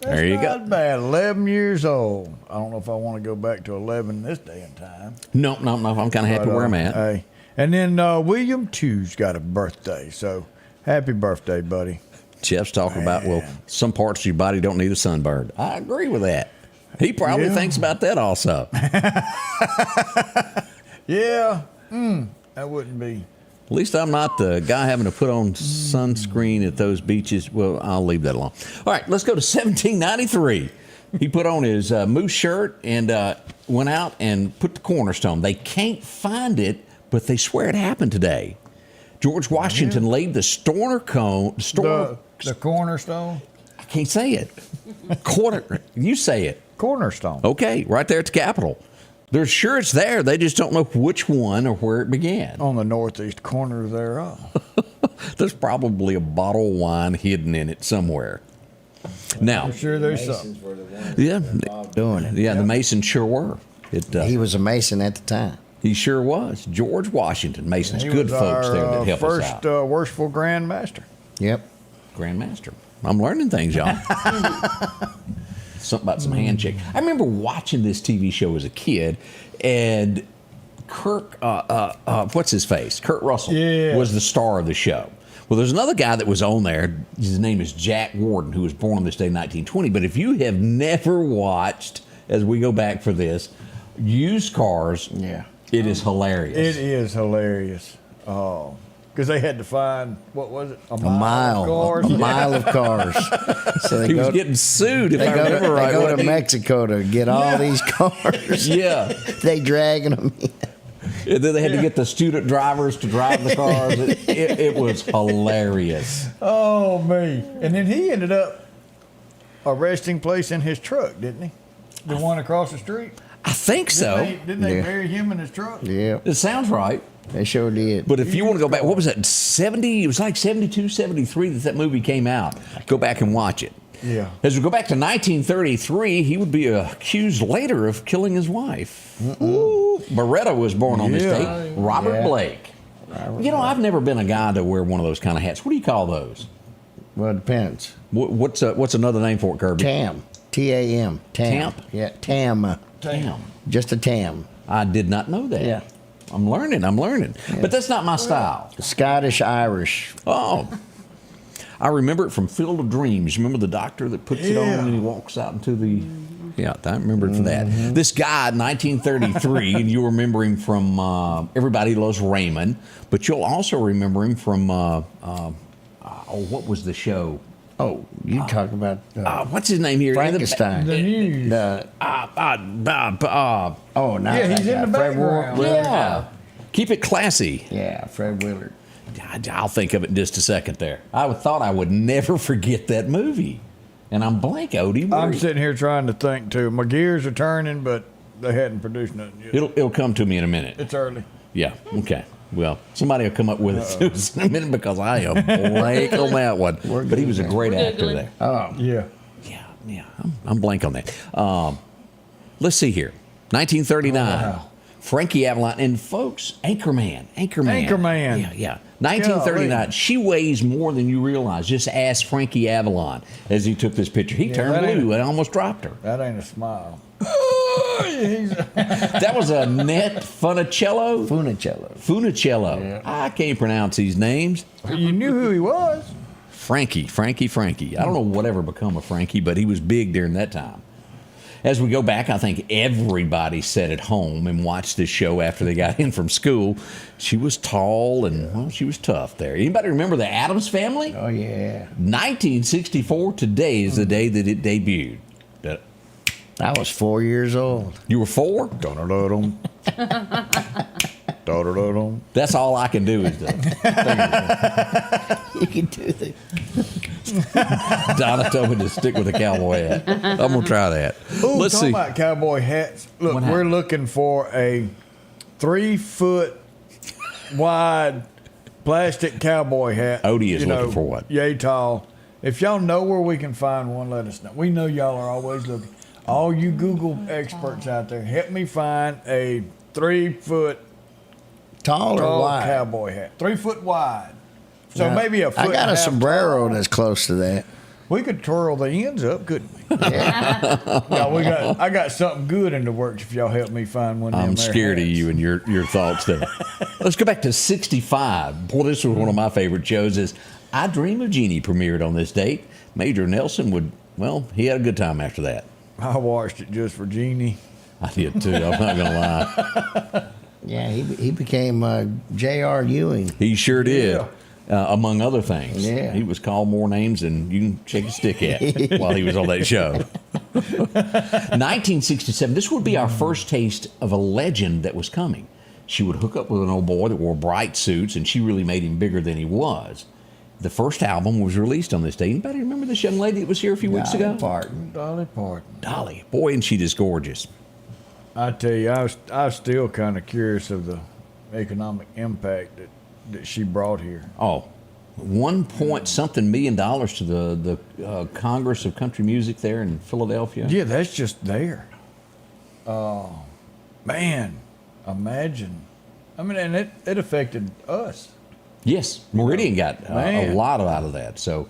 There you go. Not bad. 11 years old. I don't know if I want to go back to 11 this day and time. No. I'm kind of happy where I'm at. Hey. And then William Two's got a birthday. So happy birthday, buddy. Jeff's talking about, well, some parts of your body don't need a sunburn. I agree with that. He probably thinks about that also. Yeah. That wouldn't be. At least I'm not the guy having to put on sunscreen at those beaches. Well, I'll leave that alone. All right, let's go to 1793. He put on his moose shirt and went out and put the cornerstone. They can't find it, but they swear it happened today. George Washington laid the Storner cone. The cornerstone? I can't say it. You say it. Cornerstone. Okay, right there at the Capitol. They're sure it's there. They just don't know which one or where it began. On the northeast corner thereof. There's probably a bottle of wine hidden in it somewhere. Now, I'm sure there's some. Doing it. Yeah, the Masons sure were. He was a Mason at the time. He sure was. George Washington. Masons, He good was folks our, there that help us first out. worshipful Grand Master. Yep. Grandmaster. I'm learning things, y'all. Something about some handshake. I remember watching this TV show as a kid, and what's his face? Kurt Russell was the star of the show. Well, there's another guy that was on there. His name is Jack Warden, who was born on this day in 1920. But if you have never watched, as we go back for this, Used Cars, it is hilarious. It is hilarious. Oh, because they had to find, what was it? A mile of cars. So he was getting sued, if I remember right. They go to Mexico to get all these cars. Yeah. They dragging them in. And then they had to get the student drivers to drive the cars. It was hilarious. Oh, me. And then he ended up a resting place in his truck, didn't he? The one across the street? I think so. Didn't they bury him in his truck? Yeah. It sounds right. They sure did. But if you want to go back, what was that, 70? It was like 72, 73 that movie came out. Go back and watch it. Yeah. As we go back to 1933, he would be accused later of killing his wife. Ooh. Beretta was born on this date. Robert Blake. I've never been a guy to wear one of those kind of hats. What do you call those? Well, it depends. What's another name for it, Kirby? Tam. T-A-M. Tamp? Yeah, Tam. Tam. Just a Tam. I did not know that. Yeah. I'm learning. Yeah. But that's not my style. Scottish Irish. Oh. I remember it from Field of Dreams. Remember the doctor that puts it on and he walks out into the... Yeah, I remember it for that. This guy, 1933, and you'll remember him from Everybody Loves Raymond, but you'll also remember him from, what was the show? Oh, you talk about... what's his name here? Frankenstein. The news. He's in the background. Yeah. Keep it classy. Yeah, Fred Willard. I'll think of it in just a second there. I thought I would never forget that movie. And I'm blank, Odie. I'm sitting here trying to think, too. My gears are turning, but they hadn't produced nothing yet. It'll come to me in a minute. It's early. Yeah, okay. Well, somebody will come up with it in a minute because I am blank on that one. But he was a great actor there. Oh. Yeah. Yeah. I'm blank on that. Let's see here. 1939. Wow. Frankie Avalon. And folks, Anchorman. Yeah. 1939. Golly. She weighs more than you realize. Just ask Frankie Avalon as he took this picture. He turned blue and almost dropped her. That ain't a smile. That was a Annette Funicello? Funicello. Yeah. I can't pronounce these names. You knew who he was. Frankie. I don't know whatever become of Frankie, but he was big during that time. As we go back, I think everybody sat at home and watched this show after they got in from school. She was tall and, well, she was tough there. Anybody remember the Addams Family? Oh, yeah. 1964, today is the day that it debuted. I was 4 years old. You were 4? That's all I can do is the You can do that. Donna told me to stick with the cowboy hat. I'm going to try that. Ooh, Let's see. about cowboy hats. Look, What we're happened? looking for a 3-foot wide plastic cowboy hat. Odie is looking for one. Yay tall. If y'all know where we can find one, let us know. We know y'all are always looking. All you Google experts out there, help me find a 3-foot Tall or wide? cowboy hat. 3 foot wide. So Now, maybe a foot. I got and a half sombrero tall. that's close to that. We could twirl the ends up, couldn't we? Yeah, I got something good in the works if y'all help me find one of them I'm there scared of hats. you and your thoughts there. Let's go back to 65. Boy, this was one of my favorite shows. Is I Dream of Jeannie premiered on this date. Major Nelson he had a good time after that. I watched it just for Jeannie. I did too. I'm not going to lie. Yeah, he became J.R. Ewing. He sure did. Yeah. Among other things. Yeah. He was called more names than you can shake a stick at while he was on that show. 1967. This would be our first taste of a legend that was coming. She would hook up with an old boy that wore bright suits, and she really made him bigger than he was. The first album was released on this day. Anybody remember this young lady that was here a few weeks ago? Dolly Parton. Dolly. Boy, and she is gorgeous. I tell you, I was still kind of curious of the economic impact that she brought here. Oh, $1.something million to the Congress of Country Music there in Philadelphia. Yeah, that's just there. Oh, man, imagine. I mean, and it affected us. Yes, Meridian got a Man. lot out of that. So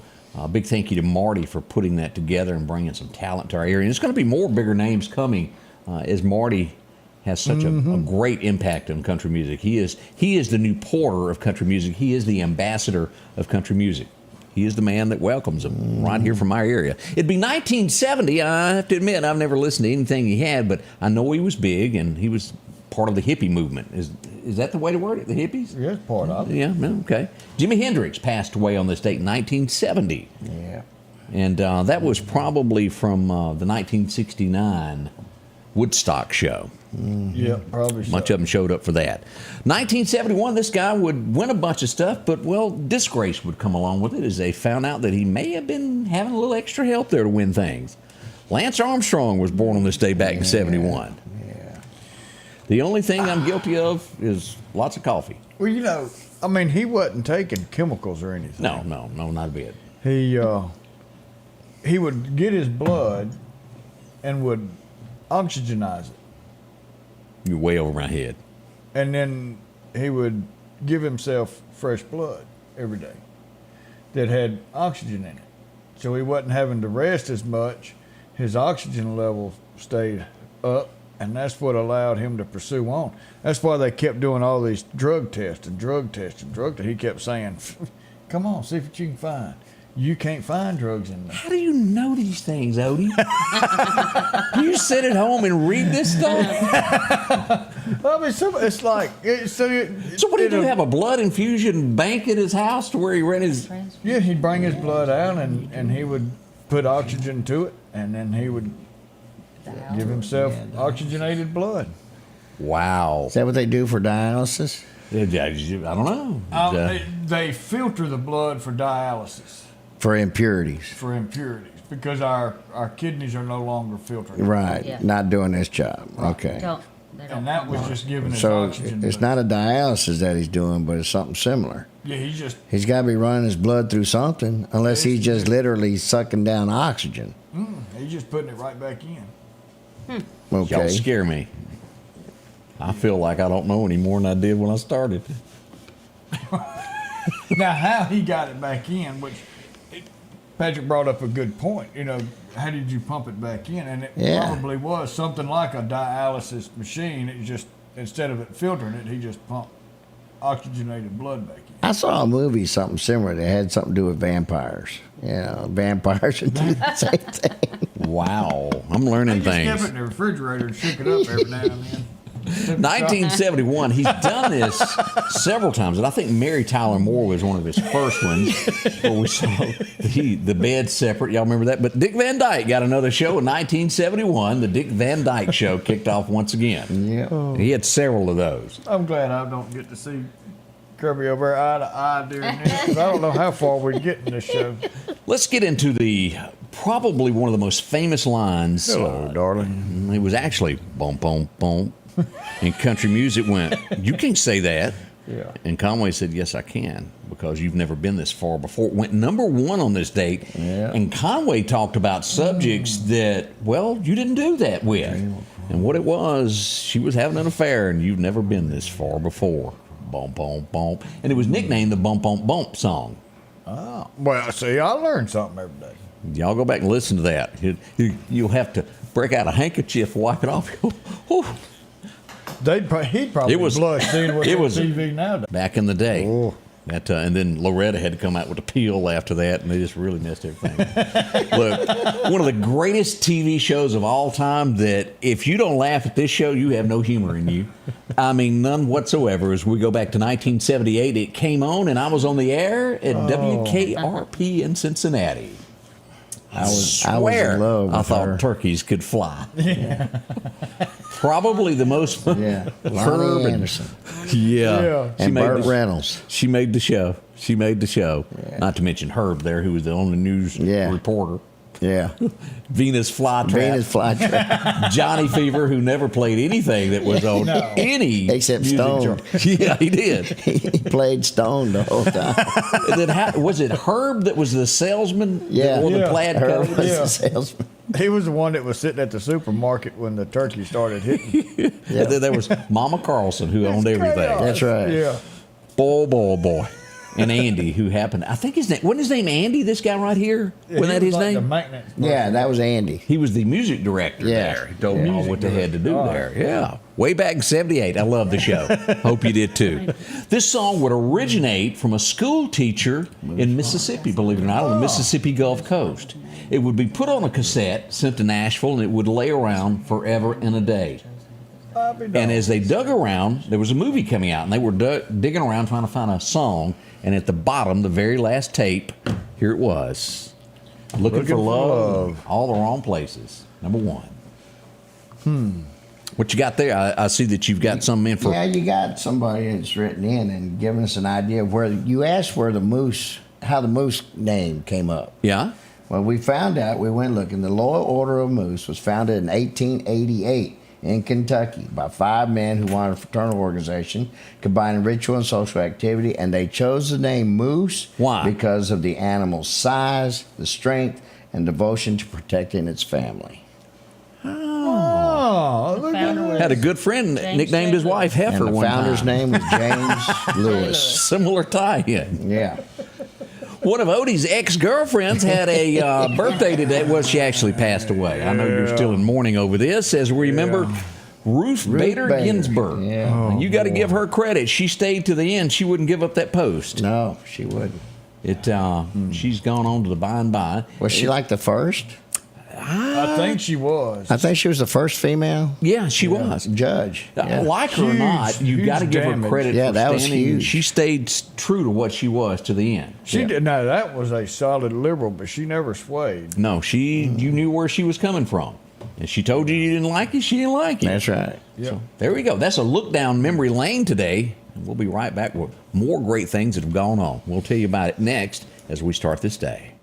big thank you to Marty for putting that together and bringing some talent to our area. And there's going to be more bigger names coming as Marty has such a great impact on country music. He is the new porter of country music. He is the ambassador of country music. He is the man that welcomes them right here from our area. It'd be 1970. I have to admit, I've never listened to anything he had, but I know he was big, and he was part of the hippie movement. Is that the way to word it, the hippies? Yeah, it's part of it. Yeah, okay. Jimi Hendrix passed away on this date in 1970. Yeah. And that was probably from the 1969 Woodstock show. Yeah, probably so. Much of them showed up for that. 1971, this guy would win a bunch of stuff, but, well, disgrace would come along with it as they found out that he may have been having a little extra help there to win things. Lance Armstrong was born on this day back in 71. Yeah. The only thing I'm guilty of is lots of coffee. Well, you know, I mean, he wasn't taking chemicals or anything. No, not a bit. He would get his blood and would oxygenize it. You're way over my head. And then he would give himself fresh blood every day that had oxygen in it. So he wasn't having to rest as much. His oxygen level stayed up, and that's what allowed him to pursue on. That's why they kept doing all these drug tests. He kept saying, come on, see what you can find. You can't find drugs in there. How do you know these things, Odie? Do you sit at home and read this stuff? I mean, it's like... So what do you do? Have a blood infusion bank at his house to where he ran his... Yeah, he'd bring his blood out, and he would put oxygen to it, and then he would give himself oxygenated blood. Wow. Is that what they do for dialysis? I don't know. They filter the blood for dialysis. For impurities. Because our kidneys are no longer filtering. Right. Yeah. Not doing this job. Okay. They don't And that was just giving us So oxygen. it's not a dialysis that he's doing, but it's something similar. Yeah, He's got to be running his blood through something, unless he's just literally sucking down oxygen. he's just putting it right back in. Y'all Okay. scare me. I feel like I don't know any more than I did when I started. Now, how he got it back in, Patrick brought up a good point. You know, how did you pump it back in? And it probably was something like a dialysis machine. It just, instead of it filtering it, he just pumped oxygenated blood back in. I saw a movie, something similar, that had something to do with vampires. You know, vampires would do the same thing. Wow. I'm learning They just things. kept it in the refrigerator and shook it up every now and then. 1971. He's done this several times, and I think Mary Tyler Moore was one of his first ones, where we saw the bed separate. Y'all remember that? But Dick Van Dyke got another show in 1971. The Dick Van Dyke Show kicked off once again. Yeah. He had several of those. I'm glad I don't get to see Kirby over eye to eye during this, 'cause I don't know how far we'd get in this show. Let's get into probably one of the most famous lines. Hello, darling. It was actually boom, boom, boom. And country music went, you can say that. Yeah. And Conway said, yes, I can, because you've never been this far before. It went #1 on this date. Yeah. And Conway talked about subjects that, well, you didn't do that with. And what it was, she was having an affair, and you've never been this far before. Boom, boom, boom. And it was nicknamed the Bump, Bump, Bump song. Oh, well, see, I learn something every day. Y'all go back and listen to that. You'll have to break out a handkerchief, wipe it off. Whew. He'd probably blush seeing what's it on was TV nowadays. back in the day. Oh. That, and then Loretta had to come out with a peel after that, and they just really messed everything up. Look, one of the greatest TV shows of all time that if you don't laugh at this show, you have no humor in you. I mean, none whatsoever. As we go back to 1978, it came on, and I was on the air at WKRP in Cincinnati. I was swear, in love I with thought her. turkeys could fly. Probably the most Yeah. Lonnie Anderson. Yeah. And Burt Reynolds. She made the show. Not to mention Herb there, who was the only news reporter. Yeah. Venus Flytrap. Johnny Fever, who never played anything that was on any Except music Stone. chart. Yeah, he did. He played Stone the whole time. And then was it Herb that was the salesman? Yeah. That wore the plaid Herb coat? was Yeah. the salesman. He was the one that was sitting at the supermarket when the turkey started hitting. And then there was Mama Carlson, who owned everything. That's right. Yeah. Boy. And Andy, who happened, I think wasn't his name Andy, this guy right here? Wasn't that his The name? maintenance. Yeah, that was Andy. He was the music director Yeah. there. He told me all what they had to do there. Yeah. Way back in 78. I love the show. Hope you did too. This song would originate from a school teacher in Mississippi, believe it or not, on the Mississippi Gulf Coast. It would be put on a cassette, sent to Nashville, and it would lay around forever and a day. And as they dug around, there was a movie coming out, and they were digging around trying to find a song. And at the bottom, the very last tape, here it was. Looking for love, all the wrong places. Number 1. What you got there? I see that you've got some info. Yeah, you got somebody that's written in and given us an idea of where you asked how the moose name came up. Yeah. Well, we found out. We went looking. The Loyal Order of Moose was founded in 1888 in Kentucky by 5 men who wanted a fraternal organization combining ritual and social activity, and they chose the name Moose. Why? Because of the animal's size, the strength, and devotion to protecting its family. Oh, look at that. Had a good friend nicknamed his wife Heifer And the one founder's time. name was James Lewis. Similar tie-in. Yeah. One of Odie's ex-girlfriends had a birthday today. Well, she actually passed away. I know you're still in mourning over this. As we remember, Ruth Bader Ginsburg. Yeah. You got to give her credit. She stayed to the end. She wouldn't give up that post. No, she wouldn't. She's gone on to the by and by. Was she like the first? I think she was. I think she was the first female Yeah, she was. judge. Yeah. Like her or not, you Huge got to give her damage. credit Yeah, for that was standing. huge. She stayed true to what she was to the end. She did. No, that was a solid liberal, but she never swayed. No, you knew where she was coming from. And she told you didn't like it, she didn't like it. That's right. Yeah. So there we go. That's a look down memory lane today. And we'll be right back with more great things that have gone on. We'll tell you about it next as we start this day.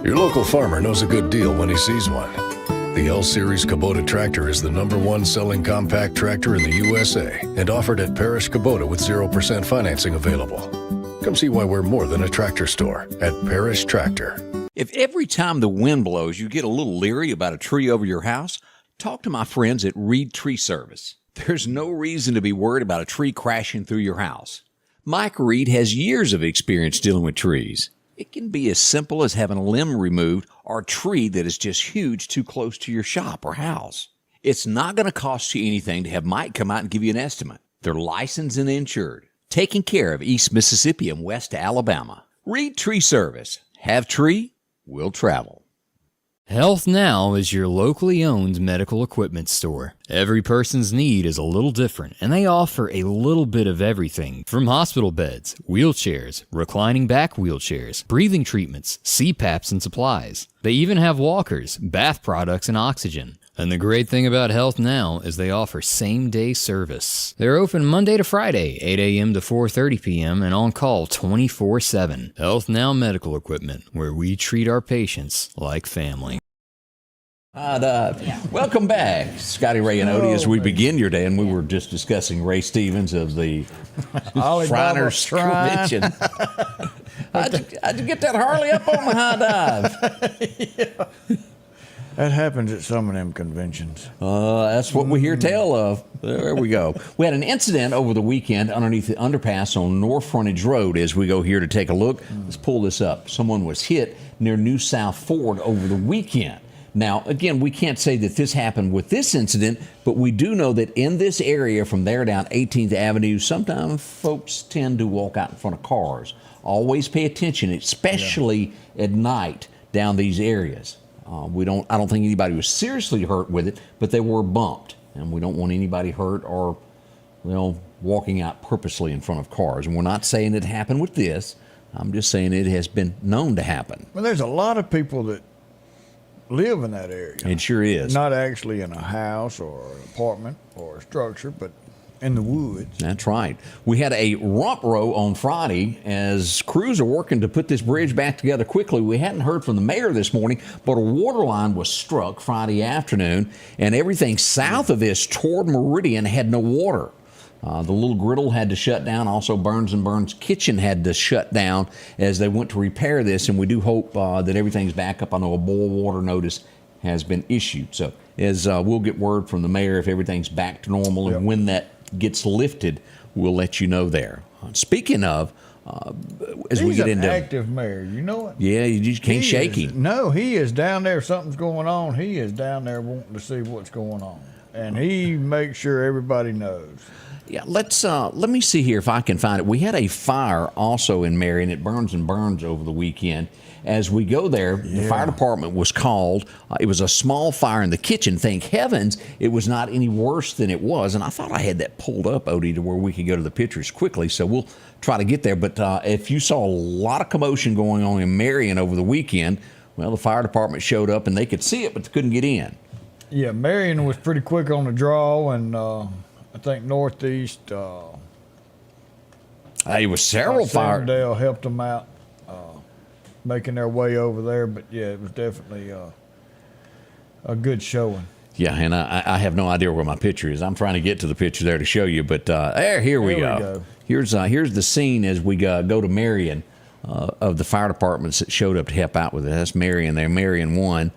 Your local farmer knows a good deal when he sees one. The L-Series Kubota tractor is the #1 selling compact tractor in the USA and offered at Parish Kubota with 0% financing available. Come see why we're more than a tractor store at Parish Tractor. If every time the wind blows you get a little leery about a tree over your house, talk to my friends at Reed Tree Service. There's no reason to be worried about a tree crashing through your house. Mike Reed has years of experience dealing with trees. It can be as simple as having a limb removed or a tree that is just huge too close to your shop or house. It's not going to cost you anything to have Mike come out and give you an estimate. They're licensed and insured, taking care of East Mississippi and West Alabama. Reed Tree Service. Have tree, will travel. Health Now is your locally owned medical equipment store. Every person's need is a little different, and they offer a little bit of everything from hospital beds, wheelchairs, reclining back wheelchairs, breathing treatments, CPAPs and supplies. They even have walkers, bath products, and oxygen. And the great thing about Health Now is they offer same-day service. They're open Monday to Friday, 8 a.m. to 4:30 p.m. and on call 24/7. Health Now Medical Equipment, where we treat our patients like family. Welcome back, Scotty Ray and Odie, as we begin your day. And we were just discussing Ray Stevens of the Alibaba Shriners Shrine. Convention. How'd you get that Harley up on the high dive? That happens at some of them conventions. That's what we hear tell of. There we go. We had an incident over the weekend underneath the underpass on North Frontage Road. As we go here to take a look, let's pull this up. Someone was hit near New South Ford over the weekend. Now, again, we can't say that this happened with this incident, but we do know that in this area from there down 18th Avenue, sometimes folks tend to walk out in front of cars. Always pay attention, especially at night down these areas. I don't think anybody was seriously hurt with it, but they were bumped, and we don't want anybody hurt or, walking out purposely in front of cars. And we're not saying it happened with this. I'm just saying it has been known to happen. Well, there's a lot of people that live in that area. It sure is. Not actually in a house or an apartment or a structure, but in the woods. That's right. We had a rump row on Friday as crews are working to put this bridge back together quickly. We hadn't heard from the mayor this morning, but a water line was struck Friday afternoon, and everything south of this toward Meridian had no water. The little griddle had to shut down. Also, Burns & Burns Kitchen had to shut down as they went to repair this, and we do hope that everything's back up. I know a boil water notice has been issued. So as we'll get word from the mayor if everything's back to normal, and when that gets lifted, we'll let you know there. Speaking of, as we get into an active mayor, you know it. Yeah, you just can't shake him. No, he is down there. If something's going on, he is down there wanting to see what's going on, and he makes sure everybody knows. Yeah, let me see here if I can find it. We had a fire also in Meridian. It burns and burns over the weekend. As we go there, the fire department was called. It was a small fire in the kitchen. Thank heavens it was not any worse than it was. And I thought I had that pulled up, Odie, to where we could go to the pictures quickly. So we'll try to get there. But if you saw a lot of commotion going on in Meridian over the weekend, well, the fire department showed up and they could see it, but they couldn't get in. Yeah, Meridian was pretty quick on the draw, and I think Northeast. It was several fires. Dale helped them out, making their way over there. But yeah, it was definitely a good showing. Yeah, and I have no idea where my picture is. I'm trying to get to the picture there to show you, but here we go. Here's the scene as we go to Meridian of the fire departments that showed up to help out with it. That's Meridian there, Meridian 1.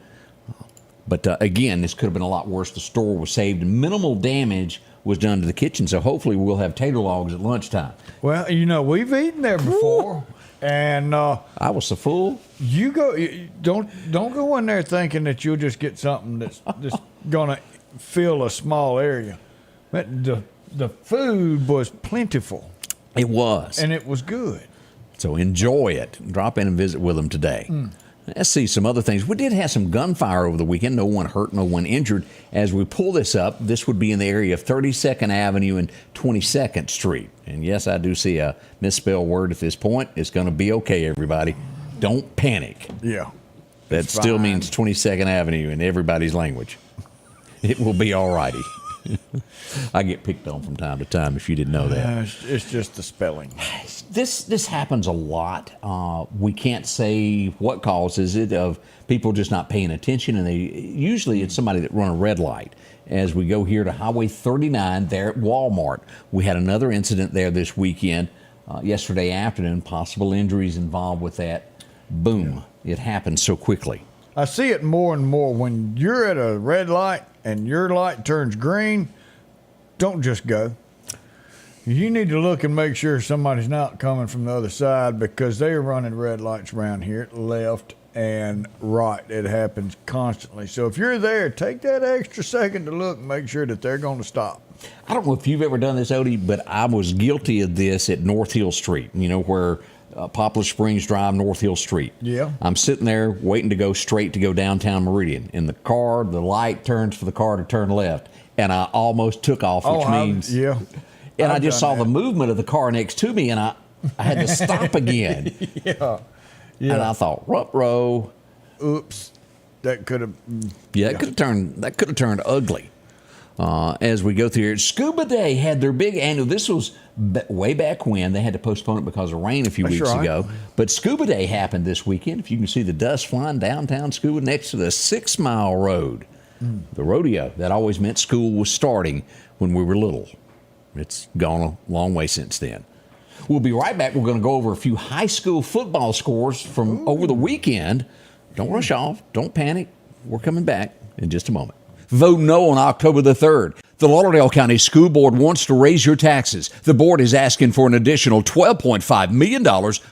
But again, this could have been a lot worse. The store was saved. Minimal damage was done to the kitchen, so hopefully we'll have tater logs at lunchtime. Well, we've eaten there before, and I was so full. You don't go in there thinking that you'll just get something that's just gonna fill a small area. But the food was plentiful. It was, and it was good. So enjoy it. Drop in and visit with them today. Let's see some other things. We did have some gunfire over the weekend. No one hurt, no one injured. As we pull this up, this would be in the area of 32nd Avenue and 22nd Street. And yes, I do see a misspelled word at this point. It's going to be okay, everybody. Don't panic. Yeah. That still means 22nd Avenue in everybody's language. It will be all righty. I get picked on from time to time if you didn't know that. It's just the spelling. This happens a lot. We can't say what causes it, of people just not paying attention, and usually it's somebody that run a red light. As we go here to Highway 39 there at Walmart, we had another incident there this weekend, yesterday afternoon, possible injuries involved with that. Boom, it happened so quickly. I see it more and more. When you're at a red light and your light turns green, don't just go. You need to look and make sure somebody's not coming from the other side, because they're running red lights around here, left and right. It happens constantly. So if you're there, take that extra second to look and make sure that they're going to stop. I don't know if you've ever done this, Odie, but I was guilty of this at North Hill Street, where Poplar Springs Drive, North Hill Street. Yeah. I'm sitting there waiting to go straight to go downtown Meridian. In the car, the light turns for the car to turn left, and I almost took off, which means... Yeah. And I just saw the movement of the car next to me, and I had to stop again. Yeah. And I thought, ruh-roh. Oops. That could have... Yeah, that could have turned ugly. As we go through here, Scuba Day had their big annual. This was way back when. They had to postpone it because of rain a few weeks ago. But Scuba Day happened this weekend. If you can see the dust flying downtown Scuba next to the 6 Mile Road. The rodeo. That always meant school was starting when we were little. It's gone a long way since then. We'll be right back. We're going to go over a few high school football scores from over the weekend. Don't rush off. Don't panic. We're coming back in just a moment. Vote no on October the 3rd. The Lauderdale County School Board wants to raise your taxes. The board is asking for an additional $12.5 million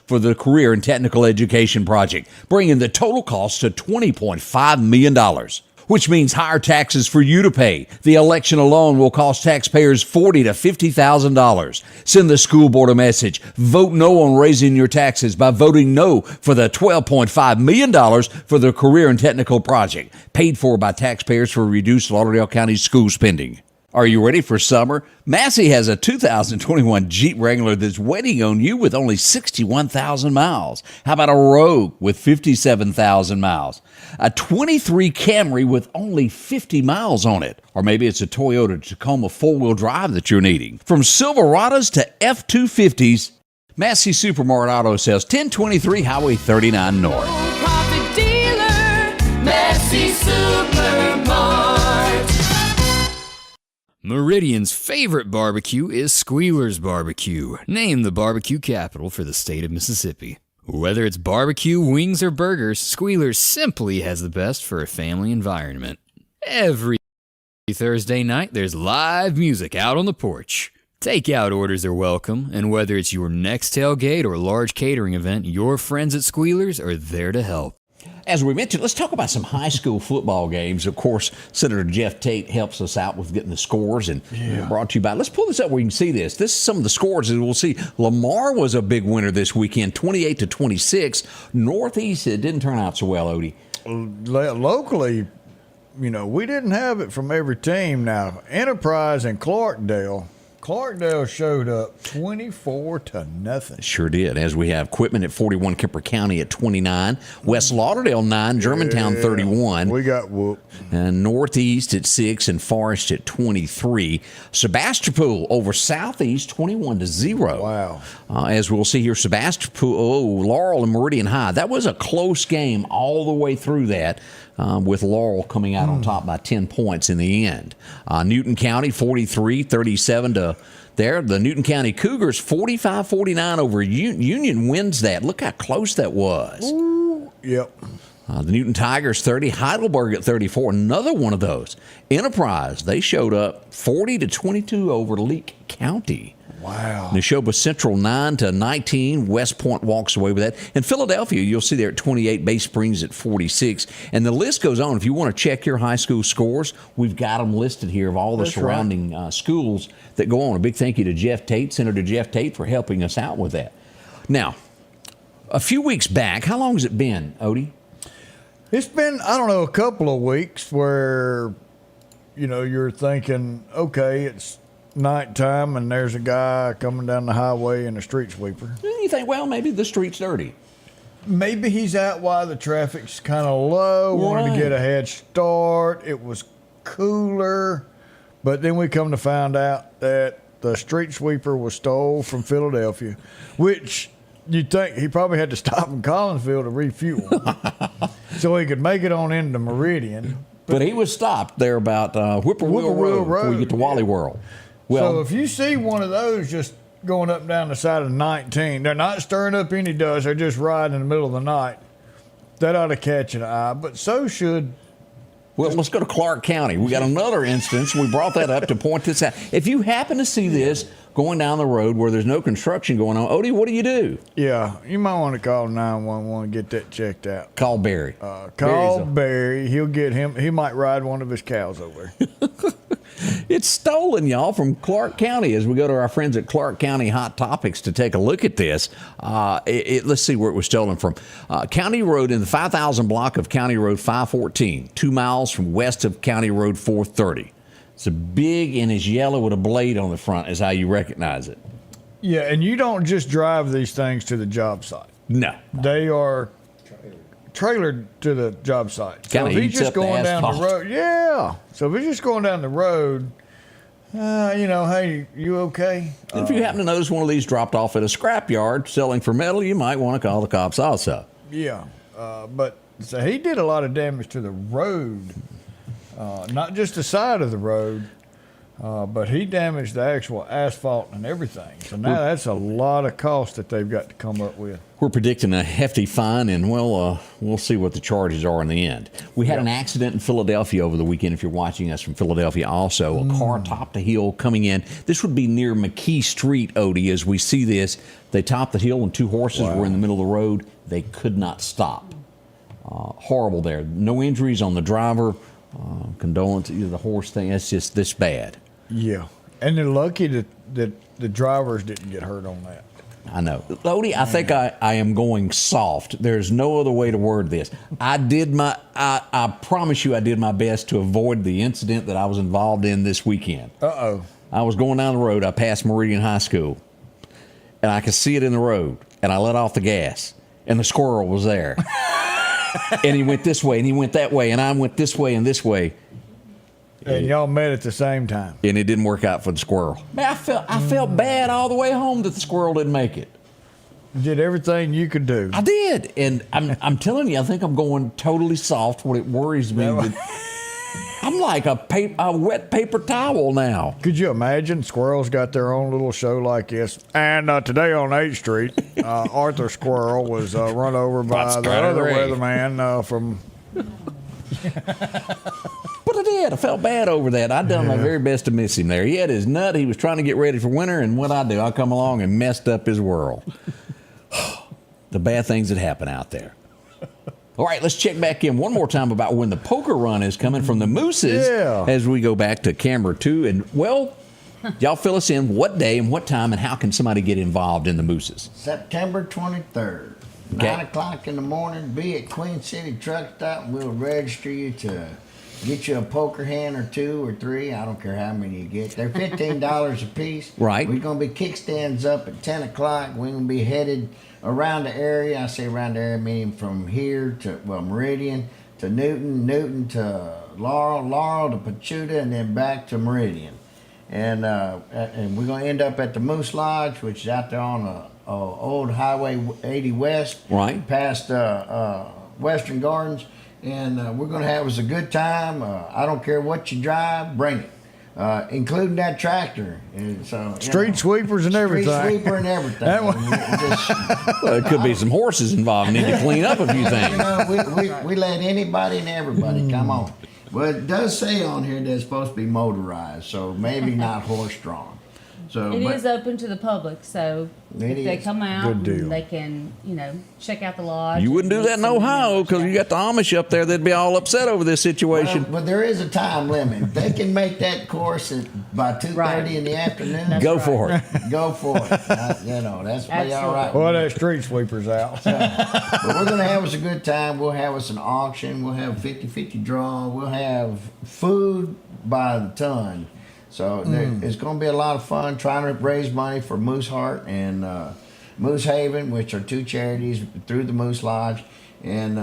for the Career and Technical Education Project, bringing the total cost to $20.5 million. Which means higher taxes for you to pay. The election alone will cost taxpayers $40,000 to $50,000. Send the school board a message. Vote no on raising your taxes by voting no for the $12.5 million for the Career and Technical Project, paid for by taxpayers for reduced Lauderdale County school spending. Are you ready for summer? Massey has a 2021 Jeep Wrangler that's waiting on you with only 61,000 miles. How about a Rogue with 57,000 miles? A 23 Camry with only 50 miles on it. Or maybe it's a Toyota Tacoma four-wheel drive that you're needing. From Silverados to F-250s, Massey Supermart Auto Sales, 1023 Highway 39 North. Profit dealer, Massey Supermart. Meridian's favorite barbecue is Squealer's Barbecue, named the barbecue capital for the state of Mississippi. Whether it's barbecue, wings, or burgers, Squealers simply has the best for a family environment. Every Thursday night, there's live music out on the porch. Takeout orders are welcome, and whether it's your next tailgate or large catering event, your friends at Squealers are there to help. As we mentioned, let's talk about some high school football games. Of course, Senator Jeff Tate helps us out with getting the scores, and brought to you by. Let's pull this up where you can see this. This is some of the scores, and we'll see. Lamar was a big winner this weekend, 28-26. Northeast, it didn't turn out so well, Odie. Locally, we didn't have it from every team. Now, Enterprise and Clarkdale showed up 24-0. Sure did. As we have Quitman at 41, Kemper County at 29, West Lauderdale 9, Germantown 31. We got whooped. And Northeast at 6 and Forest at 23. Sebastopol over Southeast 21-0. Wow. As we'll see here, Sebastopol, Laurel and Meridian High. That was a close game all the way through that. With Laurel coming out on top by 10 points in the end. Newton County 43-37 to there. The Newton County Cougars 45-49 over Union wins that. Look how close that was. Ooh, yep. The Newton Tigers 30, Heidelberg at 34. Another one of those. Enterprise, they showed up 40-22 over Leake County. Wow. Neshoba Central 9-19. West Point walks away with that. And Philadelphia, you'll see there at 28. Bay Springs at 46. And the list goes on. If you want to check your high school scores, we've got them listed here of all the surrounding schools that go on. A big thank you to Jeff Tate, Senator Jeff Tate, for helping us out with that. Now, a few weeks back, how long has it been, Odie? It's been, a couple of weeks where, you're thinking, okay, it's nighttime and there's a guy coming down the highway in a street sweeper. And you think, well, maybe the street's dirty. Maybe he's out while the traffic's kind of low, wanted to get a head start. It was cooler. But then we come to find out that the street sweeper was stole from Philadelphia, which you'd think he probably had to stop in Collinsville to refuel so he could make it on into Meridian. But he was stopped there about Whippoorwill Road before you get to Wally World. Well, so if you see one of those just going up and down the side of 19, they're not stirring up any dust. They're just riding in the middle of the night. That ought to catch an eye, but so should. Well, let's go to Clark County. We got another instance. We brought that up to point this out. If you happen to see this going down the road where there's no construction going on, Odie, what do you do? Yeah, you might want to call 911 and get that checked out. Call Barry. Call Barry. He'll get him. He might ride one of his cows over. It's stolen, y'all, from Clark County. As we go to our friends at Clark County Hot Topics to take a look at this, let's see where it was stolen from. County Road in the 5,000 block of County Road 514, 2 miles from west of County Road 430. It's a big and it's yellow with a blade on the front is how you recognize it. Yeah, and you don't just drive these things to the job site. No. They are trailered to the job site. So if he's just going down the road, so if he's just going down the road, hey, you okay? If you happen to notice one of these dropped off at a scrapyard selling for metal, you might want to call the cops also. Yeah, but so he did a lot of damage to the road, not just the side of the road, but he damaged the actual asphalt and everything. So now that's a lot of cost that they've got to come up with. We're predicting a hefty fine, and we'll see what the charges are in the end. We had an accident in Philadelphia over the weekend, if you're watching us from Philadelphia also. A car topped a hill coming in. This would be near McKee Street, Odie, as we see this. They topped the hill, and 2 horses were in the middle of the road. They could not stop. Horrible there. No injuries on the driver. Condolences, the horse thing. It's just this bad. Yeah, and they're lucky that the drivers didn't get hurt on that. I know. Odie, I think I am going soft. There's no other way to word this. I promise you I did my best to avoid the incident that I was involved in this weekend. Uh-oh. I was going down the road. I passed Meridian High School, and I could see it in the road, and I let off the gas, and the squirrel was there. And he went this way, and he went that way, and I went this way and this way. And y'all met at the same time. And it didn't work out for the squirrel. Man, I felt bad all the way home that the squirrel didn't make it. You did everything you could do. I did. And I'm telling you, I think I'm going totally soft when it worries me. I'm like a wet paper towel now. Could you imagine? Squirrels got their own little show like this. And today on 8th Street, Arthur Squirrel was run over by the Scotty other Ray. weatherman from. But I did. I felt bad over that. I done my very best to miss him there. He had his nut. He was trying to get ready for winter, and what I do, I come along and messed up his world. The bad things that happen out there. All right, let's check back in one more time about when the poker run is coming from the Mooses as we go back to camera 2. And, well, y'all fill us in what day and what time and how can somebody get involved in the Mooses? September 23rd, Okay. 9 o'clock in the morning. Be at Queen City Truck Stop. We'll register you to get you a poker hand or 2 or 3. I don't care how many you get. They're $15 a piece. Right. We're going to be kickstands up at 10 o'clock. We're going to be headed around the area. I say around the area, meaning from here to, Meridian to Newton, Newton to Laurel, Laurel to Pachuta, and then back to Meridian. And we're going to end up at the Moose Lodge, which is out there on old Highway 80 West. Right. Past Western Gardens. And we're going to have us a good time. I don't care what you drive, bring it. Including that tractor. And so, Street sweepers and everything. Street sweeper and everything. That one- Well, there could be some horses involved. Need to clean up a few You things. know, we let anybody and everybody come on. Well, it does say on here that it's supposed to be motorized, so maybe not horse-drawn. So, It but is open to the public, so It if they is. come out, Good deal. and they can, check out the lodge. You wouldn't do and that in meet some Ohio because you members. got the Amish up there. They'd be all upset over this situation. But there is a time limit. If they can make that course by 2:30 Right. in the afternoon. Go for it. Go for it. That's be all right. Well, that street sweeper's out. But we're going to have us a good time. We'll have us an auction. We'll have 50-50 draw. We'll have food by the ton. So it's going to be a lot of fun trying to raise money for Moose Heart and Moose Haven, which are 2 charities through the Moose Lodge. And,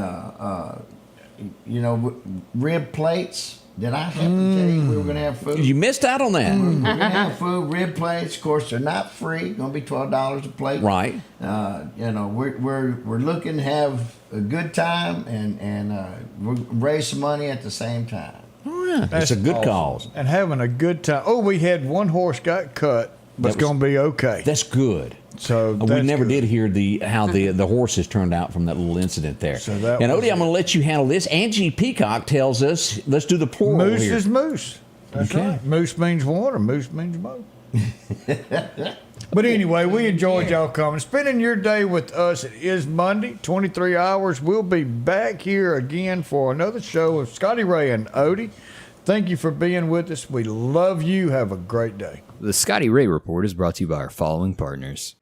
rib plates. Did I have to tell you we were going to have food? You missed out on that. We're going to have food, rib plates. Of course, they're not free. Going to be $12 a plate. Right. We're looking to have a good time and we'll raise some money at the same time. Oh, yeah. It's a good awesome. cause. And having a good time. Oh, we had one horse got cut, but it's That was- going to be okay. That's good. So We that's never good. did hear how the horses turned out from that little incident there. So that and was Odie, I'm it. going to let you handle this. Angie Peacock tells us, let's do the plural Moose here. is moose. That's Okay. right. Moose means one or moose means both. But anyway, we enjoyed y'all coming. Spending your day with us. It is Monday, 23 hours. We'll be back here again for another show of Scotty Ray and Odie. Thank you for being with us. We love you. Have a great day. The Scotty Ray Report is brought to you by our following partners.